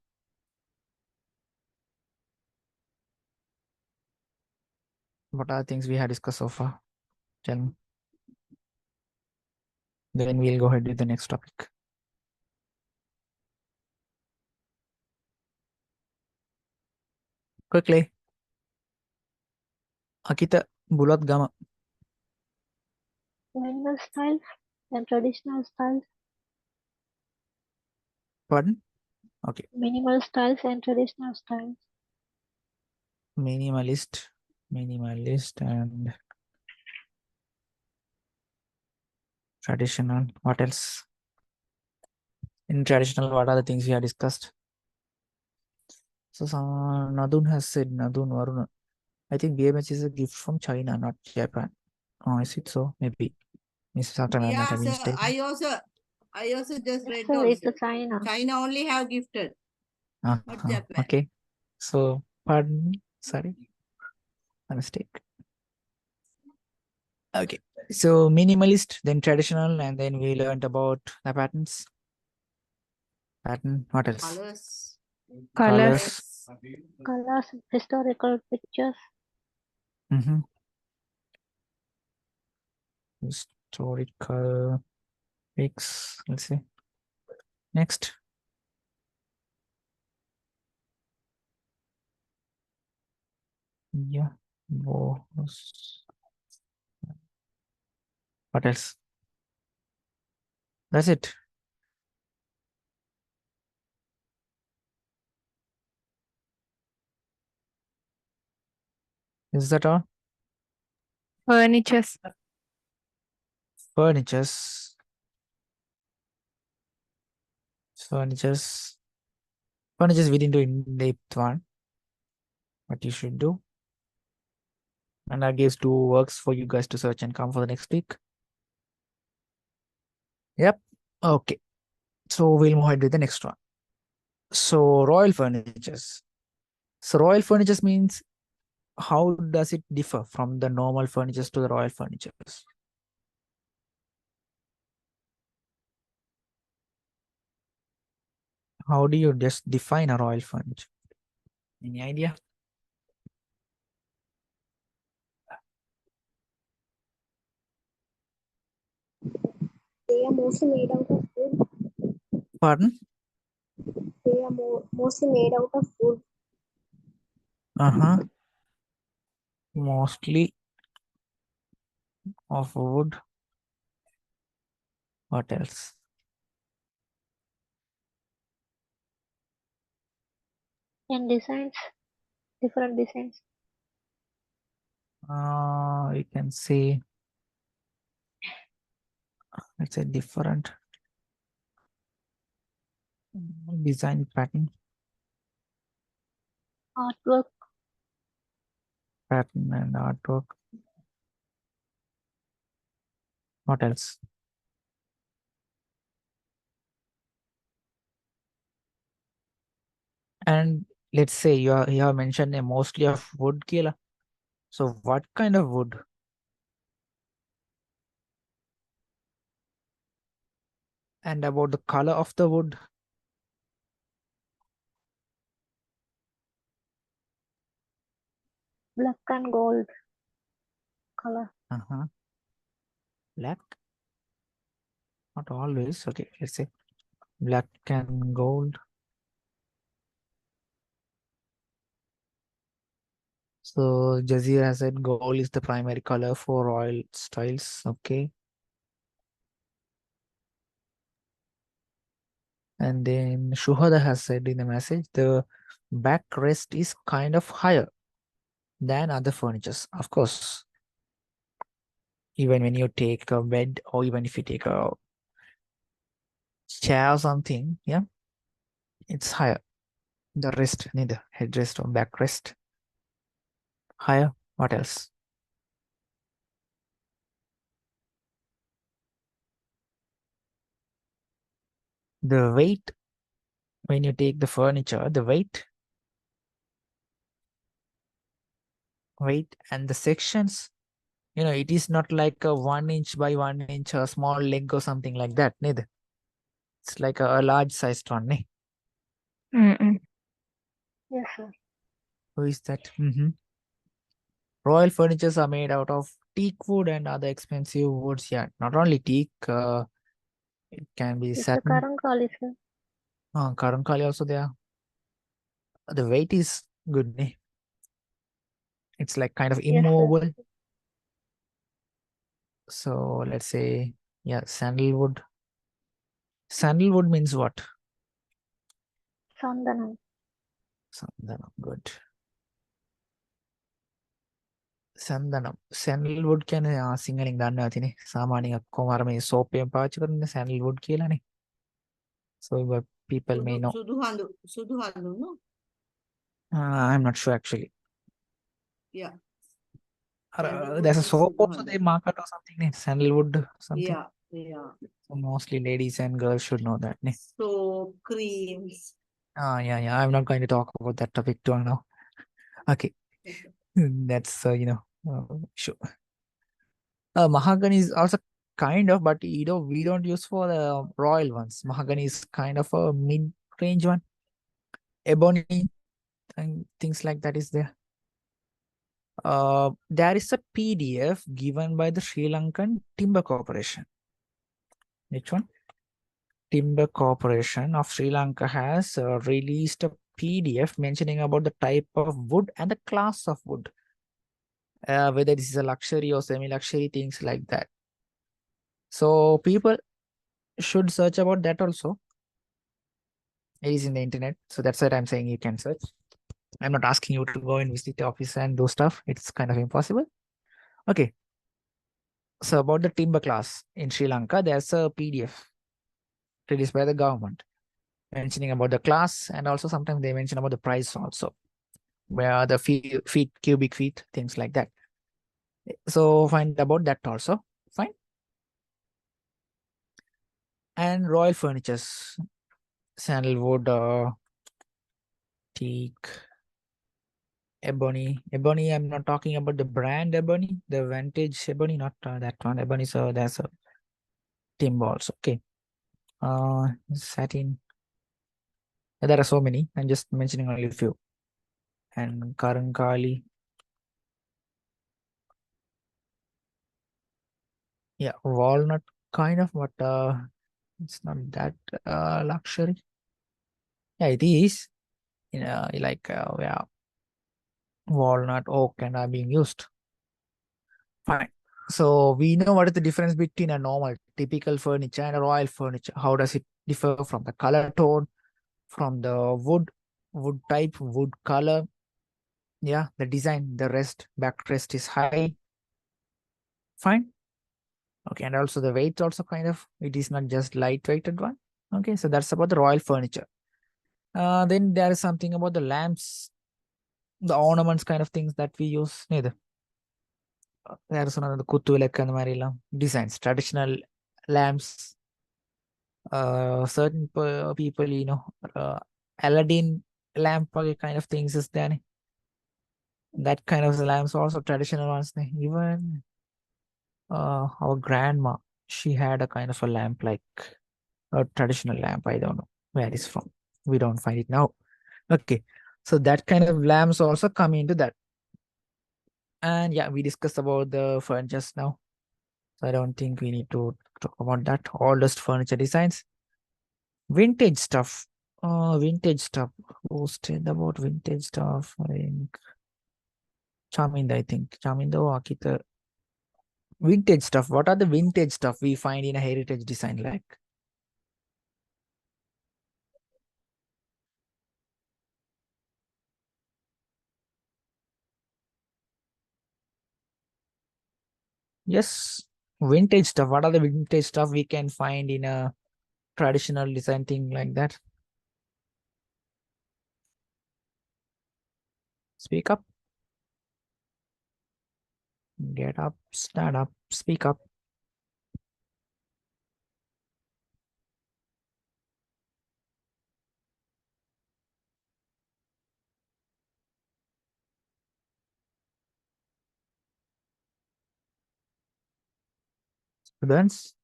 What are the things we have discussed so far? Tell me. Then we'll go ahead with the next topic. Quickly. Akita, Bulat Gama. Minimal styles and traditional styles. Pardon? Okay. Minimal styles and traditional styles. Minimalist and traditional. What else? In traditional, what are the things we have discussed? So Nadun has said, Nadun Varuna. I think BMH is a gift from China, not Japan. Oh, is it so? Maybe. Sometime I might Yeah, have been sir. mistaken. I also just Yes, read sir, it's also. a China. China only have gifted, not Japan. Okay. So, pardon me. Sorry. A mistake. Okay. So, minimalist, then traditional, and then we learned about the patterns. Pattern. What else? Colors. Colors. Colors, historical pictures. Mm-hmm. Historical pics. Let's see. Next. Yeah. What else? That's it. Is that all? Furnitures. Furnitures. Furnitures. Furnitures we didn't do in depth one. What you should do. And I gave 2 works for you guys to search and come for the next week. Yep. Okay. So we'll move ahead with the next one. So royal furnitures. So royal furnitures means how does it differ from the normal furnitures to the royal furnitures? How do you just define a royal furniture? Any idea? They are mostly made out of wood. Pardon? They are mostly made out of wood. Mostly of wood. What else? And designs, different designs. We can say it's a different design pattern. Artwork, Pattern and artwork. What else? And let's say you have mentioned a mostly of wood, Kila. So what kind of wood? And about the color of the wood? black and gold color. Black? Not always. Okay, let's say black and gold. So Jazir has said gold is the primary color for royal styles. Okay. And then Shuhada has said in the message, the backrest is kind of higher than other furnitures. Of course, even when you take a bed or even if you take a chair or something, yeah, it's higher. The rest, neither headrest or backrest. Higher. What else? The weight, when you take the furniture, the weight and the sections, you know, it is not like a 1 inch by 1 inch, a small leg or something like that, neither. It's like a large sized one, ne? Yes, sir. Who is that? Royal furnitures are made out of teak wood and other expensive woods. Yeah, not only teak, it can be It's a satin. Karankali, sir. Karankali also there. The weight is good, ne? It's like kind of Yes, sir. immovable. So let's say, yeah, sandalwood. Sandalwood means what? Sandanam. Sandanam, good. Sandanam. Sandalwood කියන සිංහලෙන් දන්නවා ඇතිනේ. සාමාන්‍යයෙන් ඔක්කොම අර මේ soap එකෙන් පාවිච්චි කරන්නේ sandalwood කියලානේ. So people may know. Sudu handu, no? I'm not sure actually. Yeah. There's a Sandalwood, soap Sudu also handu. they market or something, ne? Sandalwood something. Yeah. So mostly ladies and girls should know that, ne? Soap, creams. Yeah. I'm not going to talk about that topic too now. Okay. That's sure. Mahogany is also kind of, but we don't use for the royal ones. Mahogany is kind of a mid-range one. Ebony and things like that is there. There is a PDF given by the Sri Lankan Timber Corporation. Which one? Timber Corporation of Sri Lanka has released a PDF mentioning about the type of wood and the class of wood. Whether this is a luxury or semi-luxury, things like that. So people should search about that also. It is in the internet. So that's what I'm saying you can search. I'm not asking you to go and visit the office and do stuff. It's kind of impossible. Okay. So about the timber class in Sri Lanka, there's a PDF released by the government mentioning about the class, and also sometimes they mention about the price also, where the feet, cubic feet, things like that. So find about that also. Fine. And royal furnitures, sandalwood, teak, ebony. Ebony, I'm not talking about the brand ebony, the vintage ebony, not that one. Ebony, so there's a timber also. Okay. Satin. There are so many. I'm just mentioning only a few. And Karankali. Yeah, walnut kind of, but it's not that luxury. Yeah, it is. Like yeah, walnut, oak, and are being used. Fine. So we know what is the difference between a normal, typical furniture and a royal furniture. How does it differ from the color tone, from the wood type, wood color? Yeah, the design, the backrest is high. Fine. Okay, and also the weight also kind of, it is not just lightweighted one. Okay, so that's about the royal furniture. Then there is something about the lamps, the ornaments kind of things that we use. Neither. There is another kuttu and marilla designs, traditional lamps. Certain people, Aladdin lamp kind of things is there. That kind of lamps also traditional ones. Even our grandma, she had a kind of a lamp, like a traditional lamp. I don't know where it's from. We don't find it now. Okay, so that kind of lamps also come into that. And yeah, we discussed about the furniture now, so I don't think we need to talk about that. Oldest furniture designs, vintage stuff. Vintage stuff. Who said about vintage stuff? I think Chaminda or Akita. Vintage stuff. What are the vintage stuff we find in a heritage design like? Yes, vintage stuff. What are the vintage stuff we can find in a traditional design thing like that? Speak up. Get up, stand up, speak up. Students.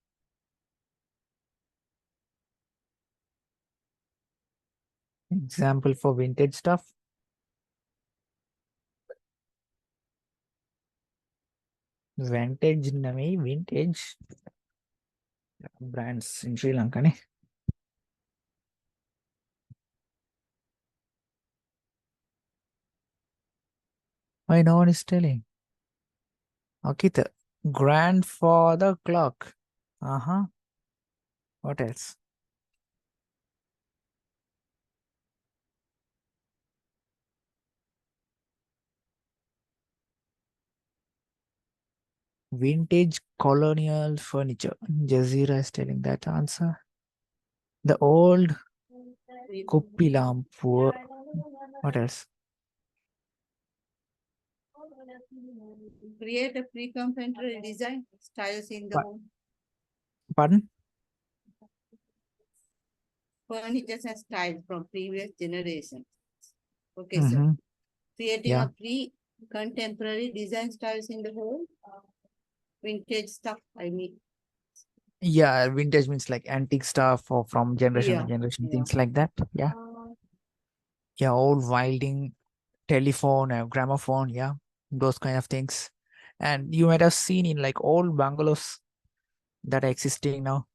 Example for vintage stuff. Vintage name, vintage brands in Sri Lanka. Why no one is telling? Okay, the grandfather clock. What else? Vintage colonial furniture. Jazeera is telling that answer. The old Kuppi lamp. What else? Create a pre-contemporary design styles in the What? home. Pardon? Furniture and styles from previous generation. Okay, sir. Mm-hmm. Creating Yeah. a pre-contemporary design styles in the home. Vintage stuff, I mean. Yeah, vintage means like antique stuff or from generation to Yeah, generation, yeah. things like that. Yeah. Yeah, old winding telephone, gramophone, yeah, those kind of things. And you might have seen in like old bungalows that are existing now.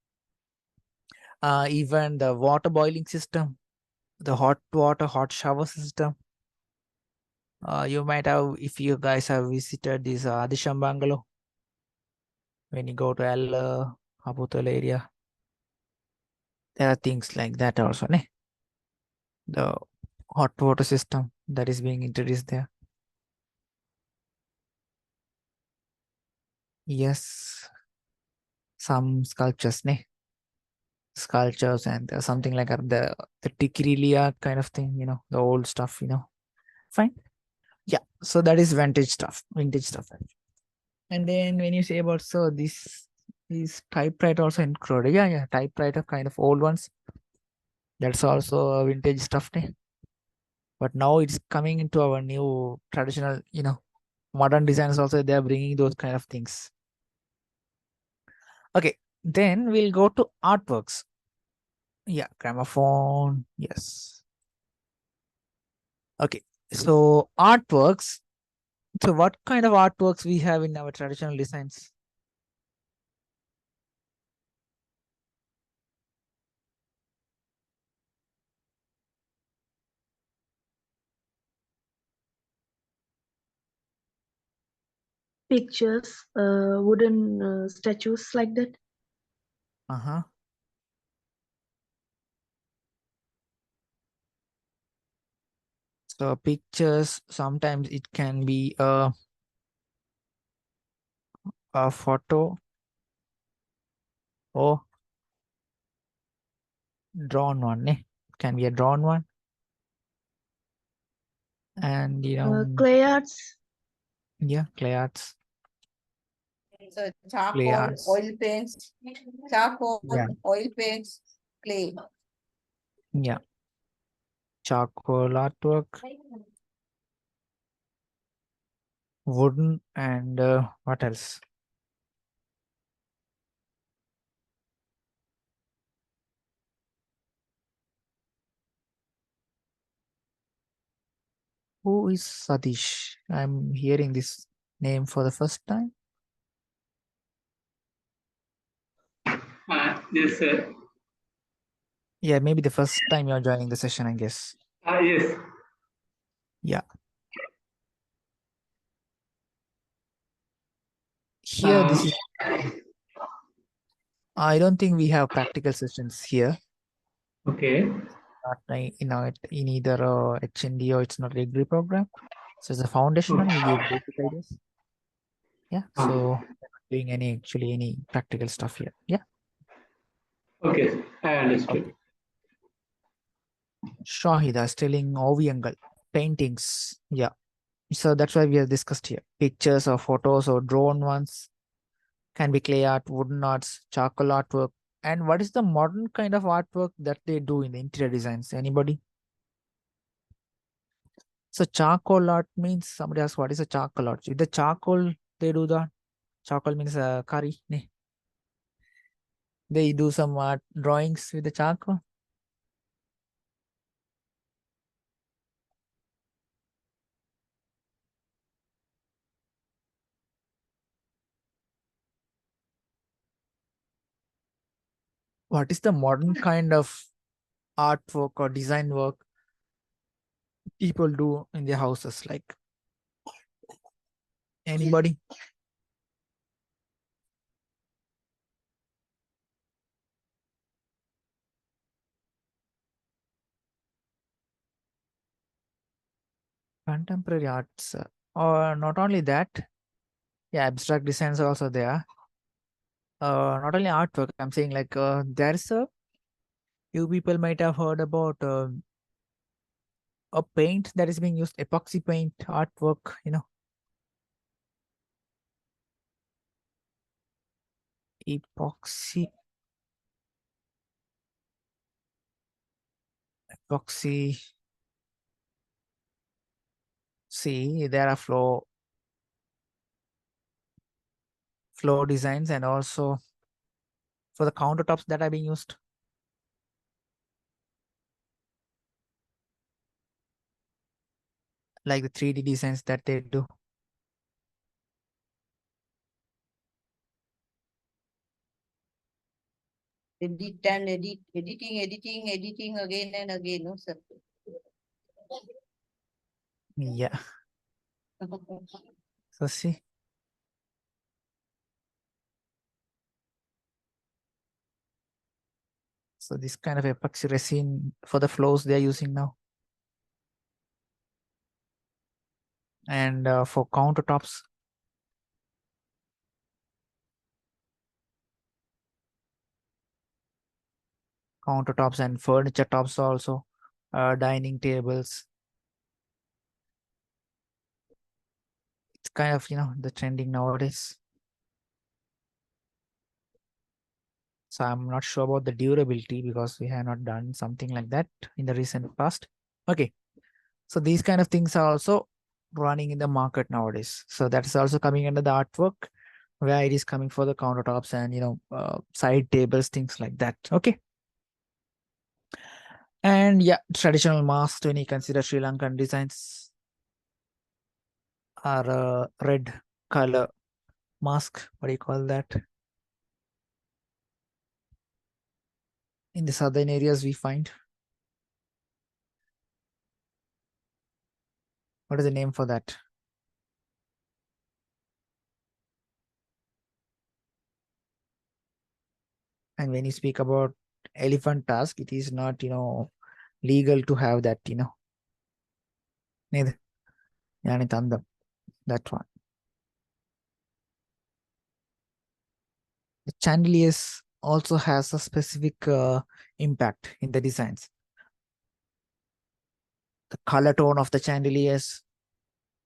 Even the water boiling system, the hot water, hot shower system. You might have, if you guys have visited this Adisham bungalow, when you go to Al Abutal area, there are things like that also, ne? The hot water system that is being introduced there. Yes, some sculptures, ne? Sculptures and something like the Tikrilia kind of thing, you know, the old stuff, you know. Fine. Yeah, so that is vintage stuff. And then when you say about this typewriter also included. Yeah, typewriter kind of old ones. That's also a vintage stuff. Ne? But now it's coming into our new traditional, you know, modern designs also. They are bringing those kind of things. Okay, then we'll go to artworks. Yeah, gramophone. Yes. Okay, so artworks. So what kind of artworks we have in our traditional designs? Pictures, wooden statues like that. Uh-huh. So pictures, sometimes it can be a photo or drawn one. Eh? It can be a drawn one. And, you know, Clay arts. yeah, clay arts. So Clay charcoal, arts. oil paints, charcoal, Yeah. oil paints, clay. Yeah. Charcoal artwork, wooden, and what else? Who is Satish? I'm hearing this name for the first time. Yes, sir. Yeah, maybe the first time you're joining the session, I guess. Yes. Yeah. Here, this is. I don't think we have practical sessions here. Okay. Not in either HND or it's not a degree program. So it's a foundational. We give basic ideas. Yeah. So we're not doing any practical stuff here. Yeah. Okay, I understood. Okay. Shahida is telling Oviangal paintings. Yeah. So that's why we have discussed here. Pictures or photos or drawn ones can be clay art, wooden arts, charcoal artwork. And what is the modern kind of artwork that they do in the interior designs? Anybody? So charcoal art means somebody asks what is a charcoal art? With the charcoal, they do that. Charcoal means curry. Ne? They do some art drawings with the charcoal. What is the modern kind of artwork or design work people do in their houses? Like anybody? Contemporary arts. Or not only that, Yeah, abstract designs are also there. Not only artwork, I'm saying like there's a you people might have heard about a paint that is being used, epoxy paint artwork, epoxy see there are flow designs, and also for the countertops that are being used, like the 3D designs that they do. Edit and editing again and again, no, sir. Yeah, so see, so this kind of epoxy resin for the floors they are using now. And for countertops, and furniture tops also, dining tables. It's kind of, the trending nowadays. So I'm not sure about the durability because we have not done something like that in the recent past. Okay. So these kind of things are also running in the market nowadays. So that's also coming under the artwork, where it is coming for the countertops and, side tables, things like that. Okay. And yeah, traditional masks, when you consider Sri Lankan designs, are a red color mask. What do you call that? In the southern areas we find. What is the name for that? And when you speak about elephant tusk, it is not, legal to have that, Neither. That one. The chandeliers also has a specific impact in the designs. The color tone of the chandeliers.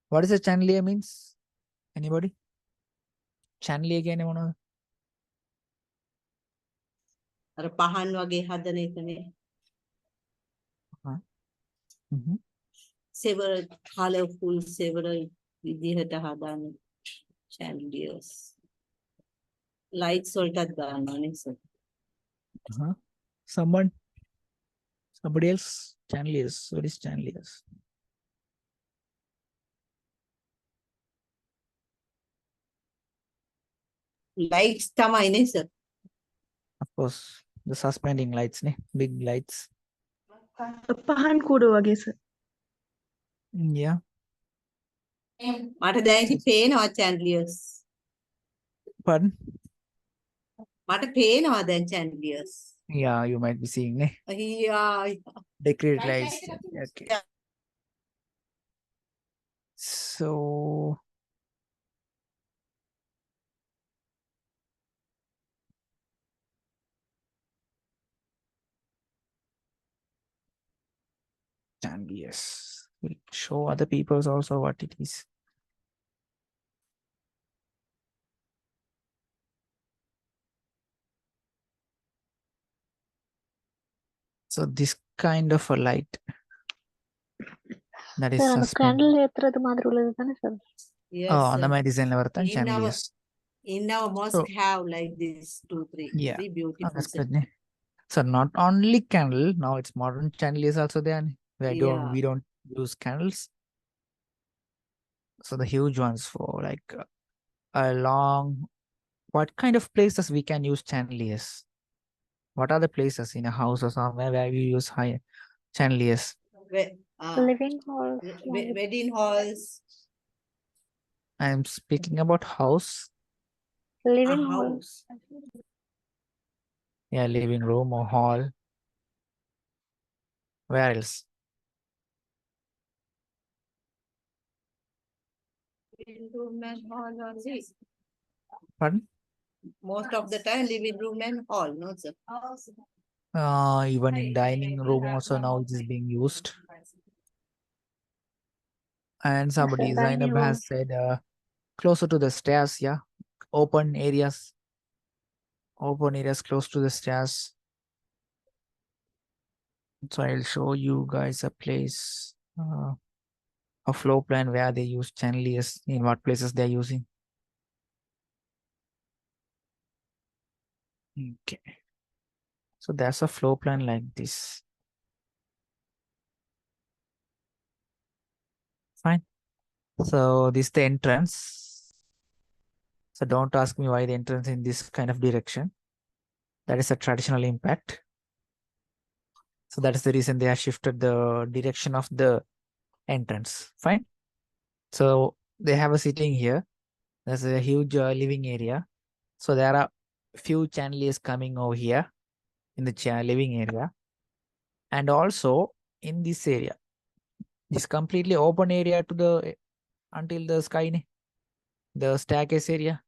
What is a chandelier means? Anybody? Chandelier again, anyone? අර පහන් වගේ හදන එකනේ. Mm-hmm. Several colorful, several විදිහට හදන chandeliers. Lights වලටත් දානවානේ sir. Somebody else? Chandeliers. What is chandeliers? Lights තමයිනේ sir. Of course, the suspending lights, big lights. පහන් කූඩු වගේ sir. Yeah. මට දැන් ඉතින් පේනවා chandeliers. Pardon? මට පේනවා දැන් chandeliers. Yeah, you might be seeing, Yeah. decorated lights. Okay. Yeah. So chandeliers. We'll show other people's also what it is. So this kind of a light that is sir அந்த suspended. Candle ஏத்துறது மாதிரி உள்ளது தானே sir? Yes, Oh, sir. அந்த மாதிரி டிசைன்ல வரதான் In our- chandeliers. In our mosque have like this 2-3 Yeah. very beautiful. That's sir. good. So not only candle, now it's modern chandeliers also there. We don't use candles. So the huge ones for like a long. What kind of places we can use chandeliers? What are the places in a house or somewhere where we use high chandeliers? Living hall, Wedding halls, I'm speaking about house. a living hall. house. Yeah, living room or hall. Where else? living room and hall only. Pardon? Most of the time, living room and hall, no, sir. Even in dining room also now it is being used. And somebody, sir, dining Zainab room. has said closer to the stairs, yeah. Open areas close to the stairs. So I'll show you guys a place, a floor plan where they use chandeliers, in what places they're using. Okay. So there's a floor plan like this. Fine. So this is the entrance. So don't ask me why the entrance in this kind of direction. That is a traditional impact. So that is the reason they have shifted the direction of the entrance. Fine. So they have a sitting here. There's a huge living area. So there are few chandeliers coming over here in the living area. And also in this area, this completely open area to the until the sky, the staircase area.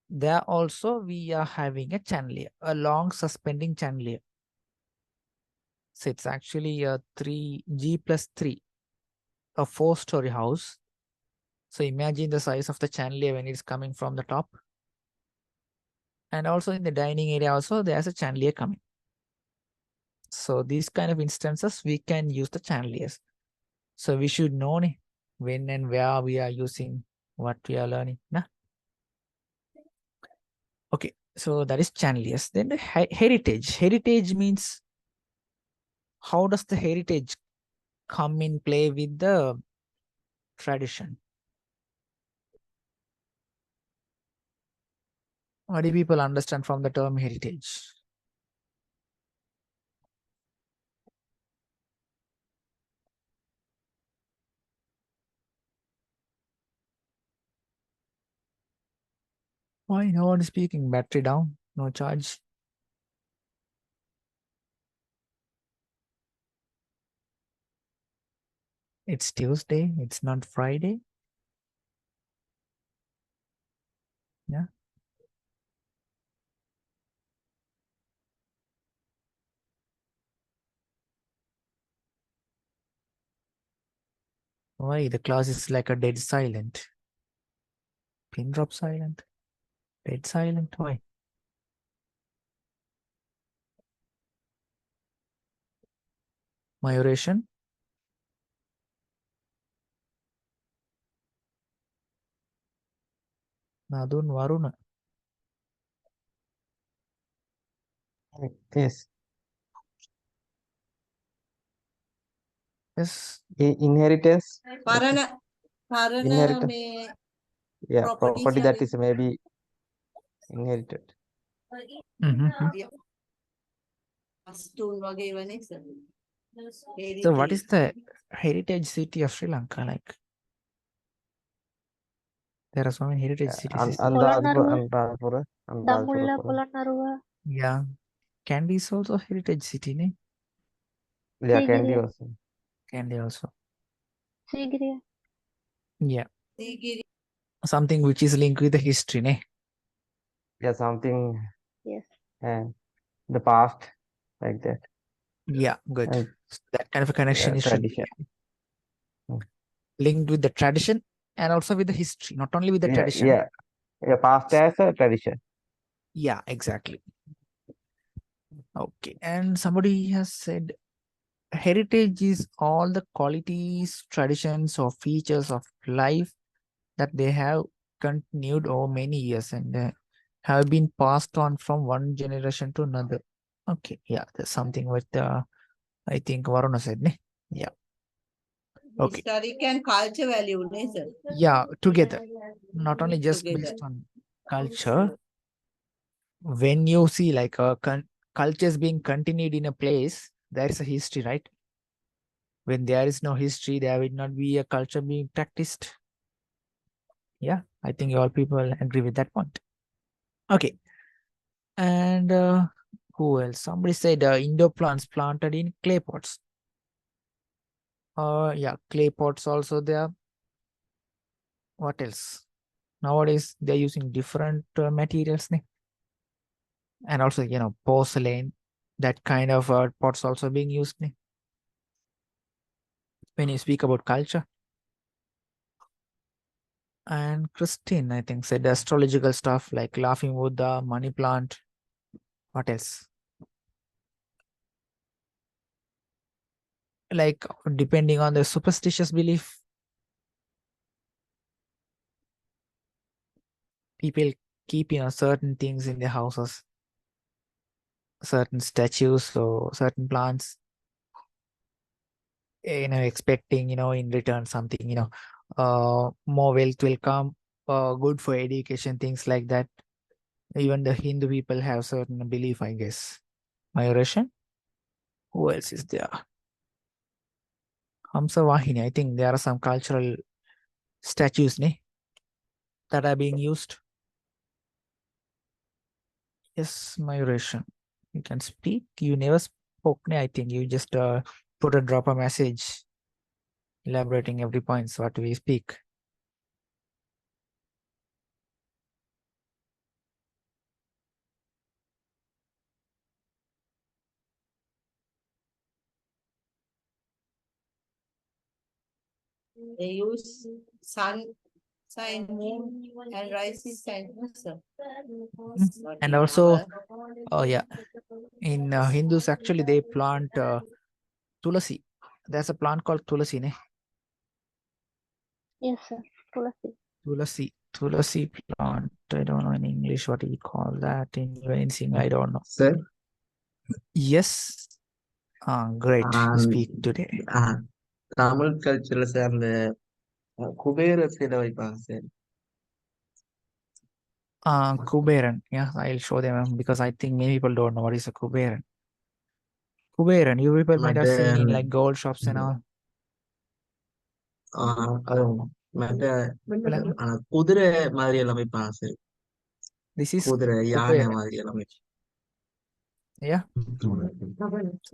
There also we are having a chandelier, a long suspending chandelier. So it's actually a G+3, a 4-story house. So imagine the size of the chandelier when it's coming from the top. And also in the dining area also there's a chandelier coming. So these kind of instances we can use the chandeliers. So we should know when and where we are using what we are learning. Nah? Okay, so that is chandeliers. Then the heritage. Heritage means how does the heritage come in play with the tradition? What do people understand from the term heritage? Why no one is speaking? Battery down, no charge. It's Tuesday, it's not Friday. Yeah. Why the class is like a dead silent? Pin drop silent. Dead silent. Why? My oration. Nadun Varuna. Yes. Yes. Inheritance. Parana Inheritance. me Yeah, property property that shall is maybe inherited. Mm-hmm. Stool wage evane, sir. So what is the heritage city of Sri Lanka like? There are so many heritage cities. Polonnaruwa. Anuradhapura. Damulla, Polonnaruwa. Yeah. Kandy is also heritage city, ne? Yeah, Kandy Sigiriya. also. Kandy also. Sigiriya. Yeah. Sigiri. Something which is linked with the history, ne? Yeah, something. Yes. And the past, like that. Yeah, good. And So that kind of a connection is should be tradition. linked with the tradition and also with the history, not only with the tradition. Yeah, past as a tradition. Yeah, exactly. Okay. And somebody has said heritage is all the qualities, traditions, or features of life that they have continued over many years and have been passed on from one generation to another. Okay. Yeah, there's something with I think Varuna said, ne? Yeah. Okay. Historic and culture value, ne, sir? Yeah, together. Not only just Together. based on culture. When you see like cultures being continued in a place, there is a history, right? When there is no history, there will not be a culture being practiced. Yeah, I think all people agree with that point. Okay. And who else? Somebody said indoor plants planted in clay pots. Yeah, clay pots also there. What else? Nowadays, they're using different materials. And also, porcelain, that kind of pots also being used when you speak about culture. And Christine, I think, said astrological stuff like laughing Buddha, money plant. What else? Like depending on the superstitious belief, people keep certain things in their houses, certain statues or certain plants, expecting in return something, more wealth will come, good for education, things like that. Even the Hindu people have certain belief, I guess. Mayureshan, who else is there? Hamsa Vahini, I think there are some cultural statues that are being used. Yes, Mayureshan, you can speak. You never spoke, I think you just drop a message elaborating every point what we speak. They use sun, moon, and rising sign also. Not And in also, our- in Hindus, actually, they plant tulasi. There's a plant called tulasi, Yes, sir. Tulasi. Tulasi plant. I don't know in English what you call that. In Singh, I don't know. Sir, Yes. Great. You speak today. Tamil கல்ச்சர்ல sir அந்த குபேர சிலை வைப்பாங்க sir. Kuberan. Yeah, I'll show them because I think many people don't know what is a Kuberan. Kuberan, you people might have seen in like gold shops and all. அது மற்ற குதிரை மாதிரி எல்லாம் வைப்பாங்க சார். This is குதிரை யானை Kuberan. மாதிரி எல்லாம் வைப்பாங்க. Yeah.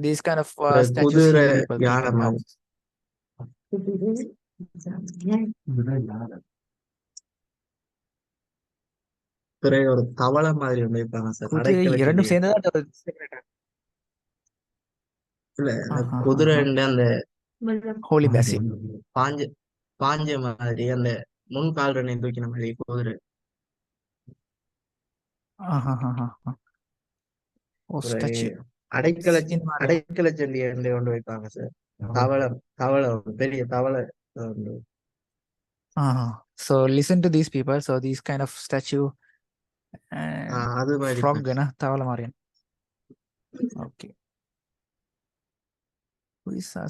These kind of statues குதிரை Hindu people keep யானை in மாதிரி. house. குதிரை ஒரு தவளை மாதிரி ஒன்று வைப்பாங்க சார். குதிரை அடைக்கல இரண்டும் செடி. சேர்ந்ததா இல்ல அந்த குதிரை அந்த Holy Basil. பாஞ்ச மாதிரி அந்த முன் கால் ரெண்டையும் தூக்கின மாதிரி குதிரை. Statue. அடைக்கல செடி கொண்டு வைப்பாங்க சார். தவளை பெரிய தவளை. So listen to these people. So these kind of statue and frog, Tavala Marian. Okay.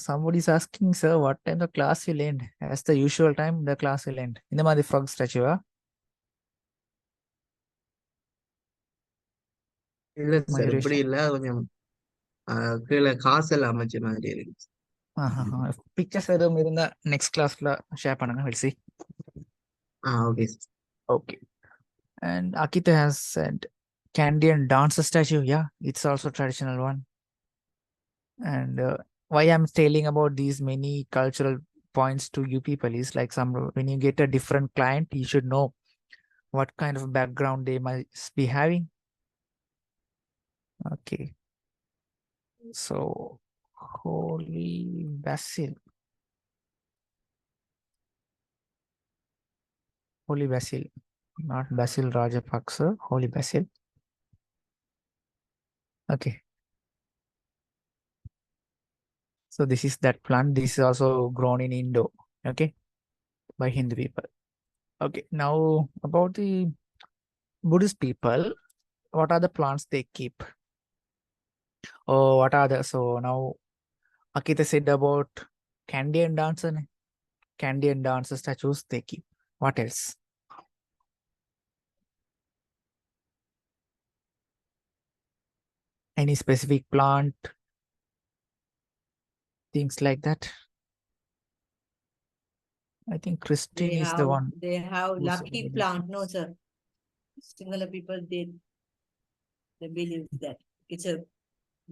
Somebody is asking, sir, what time the class will end? As the usual time, the class will end. In the frog statue, இல்ல sir இப்படி இல்ல, கொஞ்சம் கீழே காசெல்லாம் அமைச்ச மாதிரி இருக்கு. Pictures in the next class share pananga, we'll see. Okay. Okay. And Akita has said Candian dancer statue. Yeah, it's also traditional one. And why I'm telling about these many cultural points to you people is like when you get a different client, you should know what kind of background they must be having. Okay. So Holy Basil. Holy Basil. Not Basil Rajapaksa. Holy Basil. Okay. So this is that plant. This is also grown in Indo. Okay. By Hindu people. Okay. Now about the Buddhist people, what are the plants they keep? Oh, what are the, so now Akita said about Candian dancer. Candian dancer statues they keep. What else? Any specific plant? Things like that. I think Christine is the one. They have lucky plant, no sir. Similar people they believe that it's a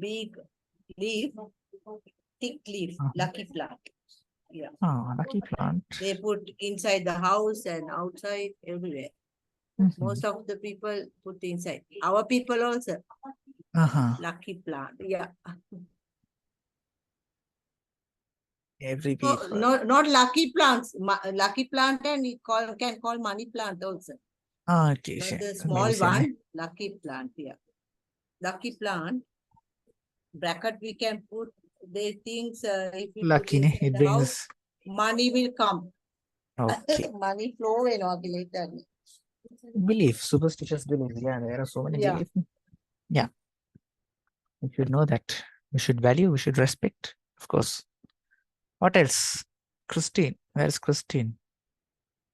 big leaf, thick leaf, lucky plant. Yeah. Ah, lucky plant. They put inside the house and outside, everywhere. Mhm. Most of the people put inside. Our people also. Uh-huh. Lucky plant. Yeah. Every No, people. not lucky plants. Lucky plant and you can call money plant also. Ah, okay, Not sure. the small Medicine, eh? one. Lucky plant. Yeah. Lucky plant. Bracket we can put. They things if we Lucky, put ne? inside It the house, brings. money will come. Okay. Money flow and all later. Belief, superstitious belief. Yeah, there are so many Yeah. beliefs. Yeah. We should know that. We should value, we should respect, of course. What else? Christine. Where's Christine?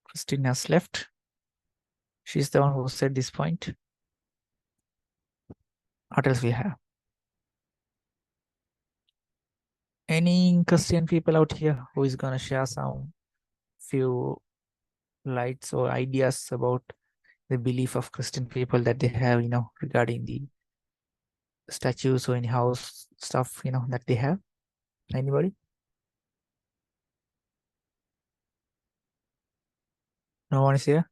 Christine has left. She's the one who said this point. What else we have? Any Christian people out here who is gonna share some few lights or ideas about the belief of Christian people that they have, regarding the statues or any house stuff, that they have? Anybody? No one is here?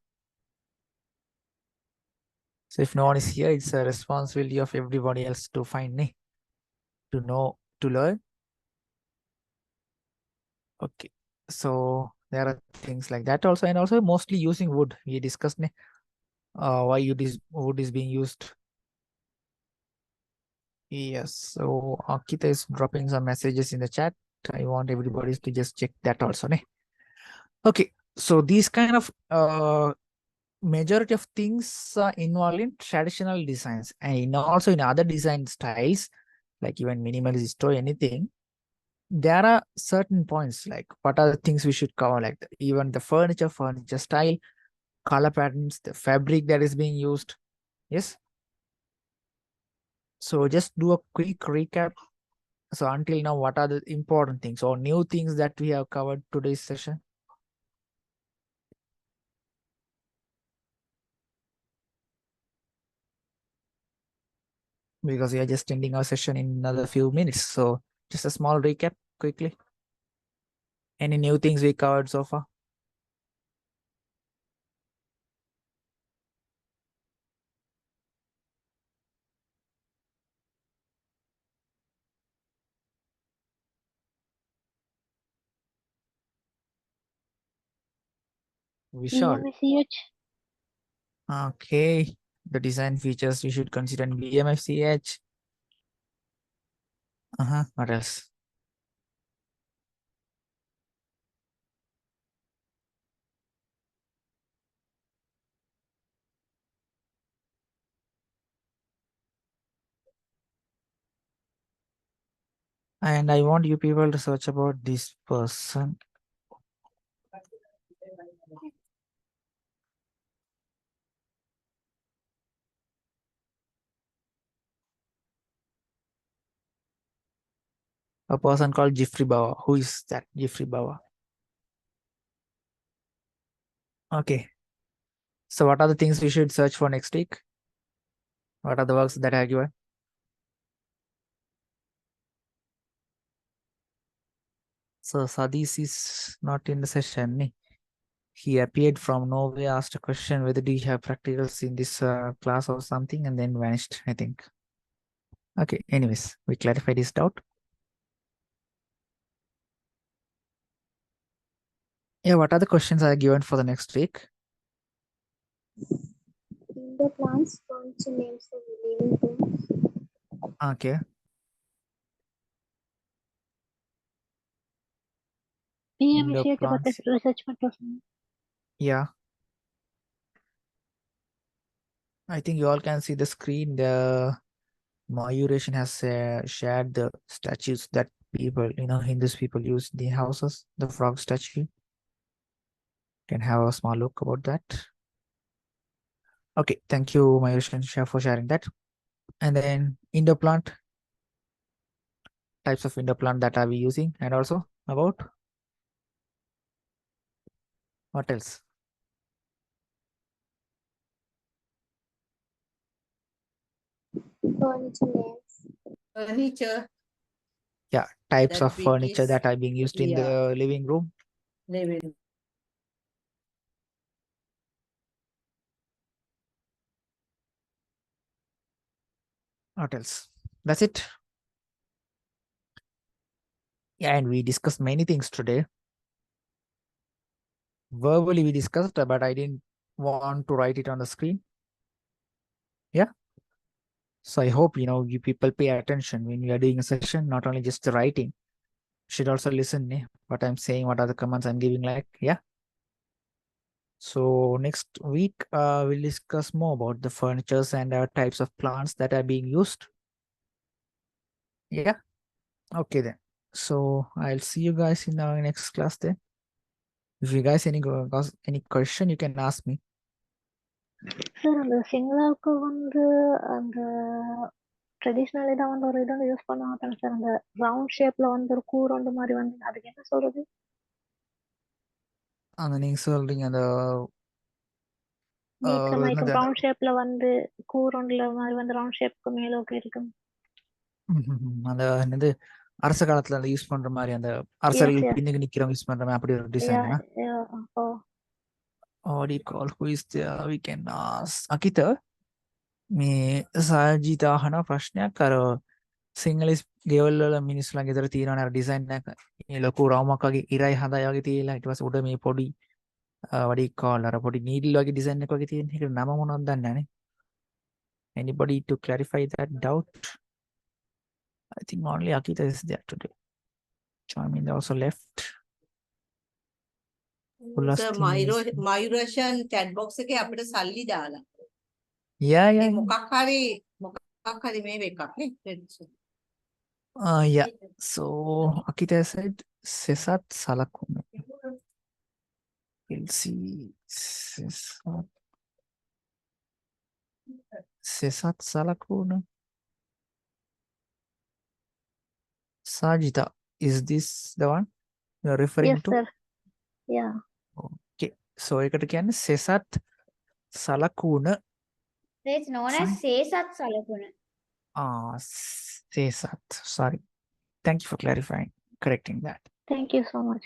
So if no one is here, it's a responsibility of everybody else to find, to know, to learn. Okay. So there are things like that also, and also mostly using wood. We discussed why wood is being used. Yes. So Akita is dropping some messages in the chat. I want everybody to just check that also. Okay. So these kind of majority of things are involved in traditional designs, and also in other design styles, like even minimalist or anything. There are certain points like what are the things we should cover, like even the furniture style, color patterns, the fabric that is being used. Yes. So just do a quick recap. So until now, what are the important things or new things that we have covered today's session? Because we are just ending our session in another few minutes. So just a small recap quickly. Any new things we covered so far? Vishal. BMCH. Okay. The design features you should consider in BMFCH. What else? And I want you people to search about this person. A person called Jeffrey Bauer. Who is that Jeffrey Bauer? Okay. So what are the things we should search for next week? What are the works that are given? So Sadis is not in the session. He appeared from nowhere, asked a question whether do you have practicals in this class or something, and then vanished, I think. Okay, anyways, we clarified this doubt. Yeah, what are the questions are given for the next week? Indoor plants, furniture names for living rooms. Okay. Indoor BMCH about plants. research person. Yeah. I think you all can see the screen. The Mayuration has shared the statues that people, Hindus people use in the houses, the frog statue. Can have a small look about that. Okay, thank you, Mayuration, for sharing that. And then indoor plant, types of indoor plant that are we using, and also about what else? Furniture names. Furniture. Yeah, types That of big furniture is- that are being used in yeah. the living room. Living. What else? That's it. Yeah, and we discussed many things today. Verbally we discussed, but I didn't want to write it on the screen. Yeah. So I hope, you people pay attention when we are doing a session, not only just the writing. Should also listen what I'm saying, what are the commands I'm giving, like, yeah. So next week, we'll discuss more about the furnitures and types of plants that are being used. Yeah. Okay then. So I'll see you guys in our next class then. If you guys any question, you can ask me. Sir அந்த சிங்களாவுக்கு வந்து அந்த traditional இதை வந்து ஒரு இதை use பண்ண மாட்டாங்க sir. அந்த ரவுண்ட் ஷேப்ல வந்து ஒரு கூரண்டு மாதிரி வந்து அதுக்கு என்ன சொல்றது? அந்த நீங்க சொல்றீங்க அந்த நீக்கம் ரவுண்ட் ஷேப்ல வந்து கூரண்டுல மாதிரி வந்து ரவுண்ட் ஷேப்க்கு மேல இருக்கும். அந்த என்னது அரச காலத்துல யூஸ் பண்ற மாதிரி அந்த அரசர்கள் பின்னுக்கு நிக்கிறவங்க யூஸ் பண்ற மாதிரி அப்படி ஒரு design. What do you call? Who is there? We can ask Akita. මේ සාජිත අහන ප්‍රශ්නයක් අර සිංහලිස් ගෙවල් වල මිනිස්සුලා ගෙදර තියෙනවනේ අර ඩිසයින් එක. මේ ලොකු රවුමක් වගේ ඉරයි හඳයි වගේ තියලා ඊට පස්සේ උඩ මේ පොඩි what do you call අර පොඩි නීඩල් වගේ ඩිසයින් එකක් වගේ තියෙන. ඒකට නම මොනවද දන්නේ නැහැ නේ. Anybody to clarify that doubt? I think only Akita is there today. Charmin also left. So Mayurashan chat box එකේ අපිට සල්ලි දාලා. Yeah. මොකක් හරි මේ එකක් නේ. Yeah. So Akita said Sesat Salakuna. We'll see. Sesat Salakuna. Sajita, is this the one you're referring to? Yes, sir. Yeah. Okay. So eකට කියන්නේ Sesat Salakuna. It's known as Sesat Salakuna. Sesat. Sorry. Thank you for clarifying, correcting that. Thank you so much.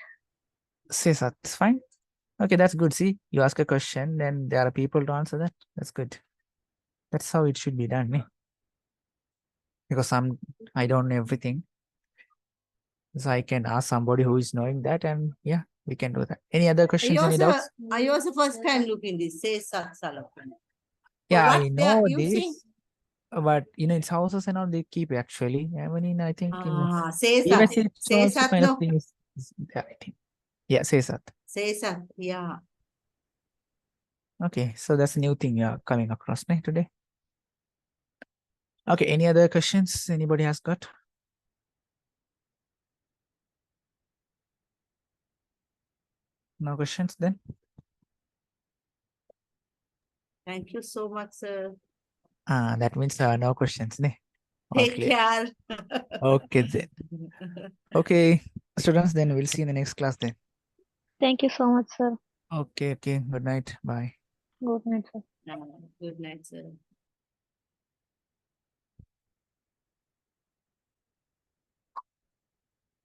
Sesat, fine. Okay, that's good. See, you ask a question, then there are people to answer that. That's good. That's how it should be done, because I don't know everything. So I can ask somebody who is knowing that, and yeah, we can do that. Any other questions? Any doubts? I also first time looking this Sesat Salakuna. Yeah, I know this. But it's houses and all they keep actually. I mean, I think Sesat kind of thing is there, I think. Yeah, Sesat. Sesat, yeah. Okay, so that's a new thing you are coming across today. Okay, any other questions anybody has got? No questions then? Thank you so much, sir. That means no questions. Take care. Okay then. Okay, students, then we'll see you in the next class then. Thank you so much, sir. Okay. Good night. Bye. Good night, sir. Good night, sir.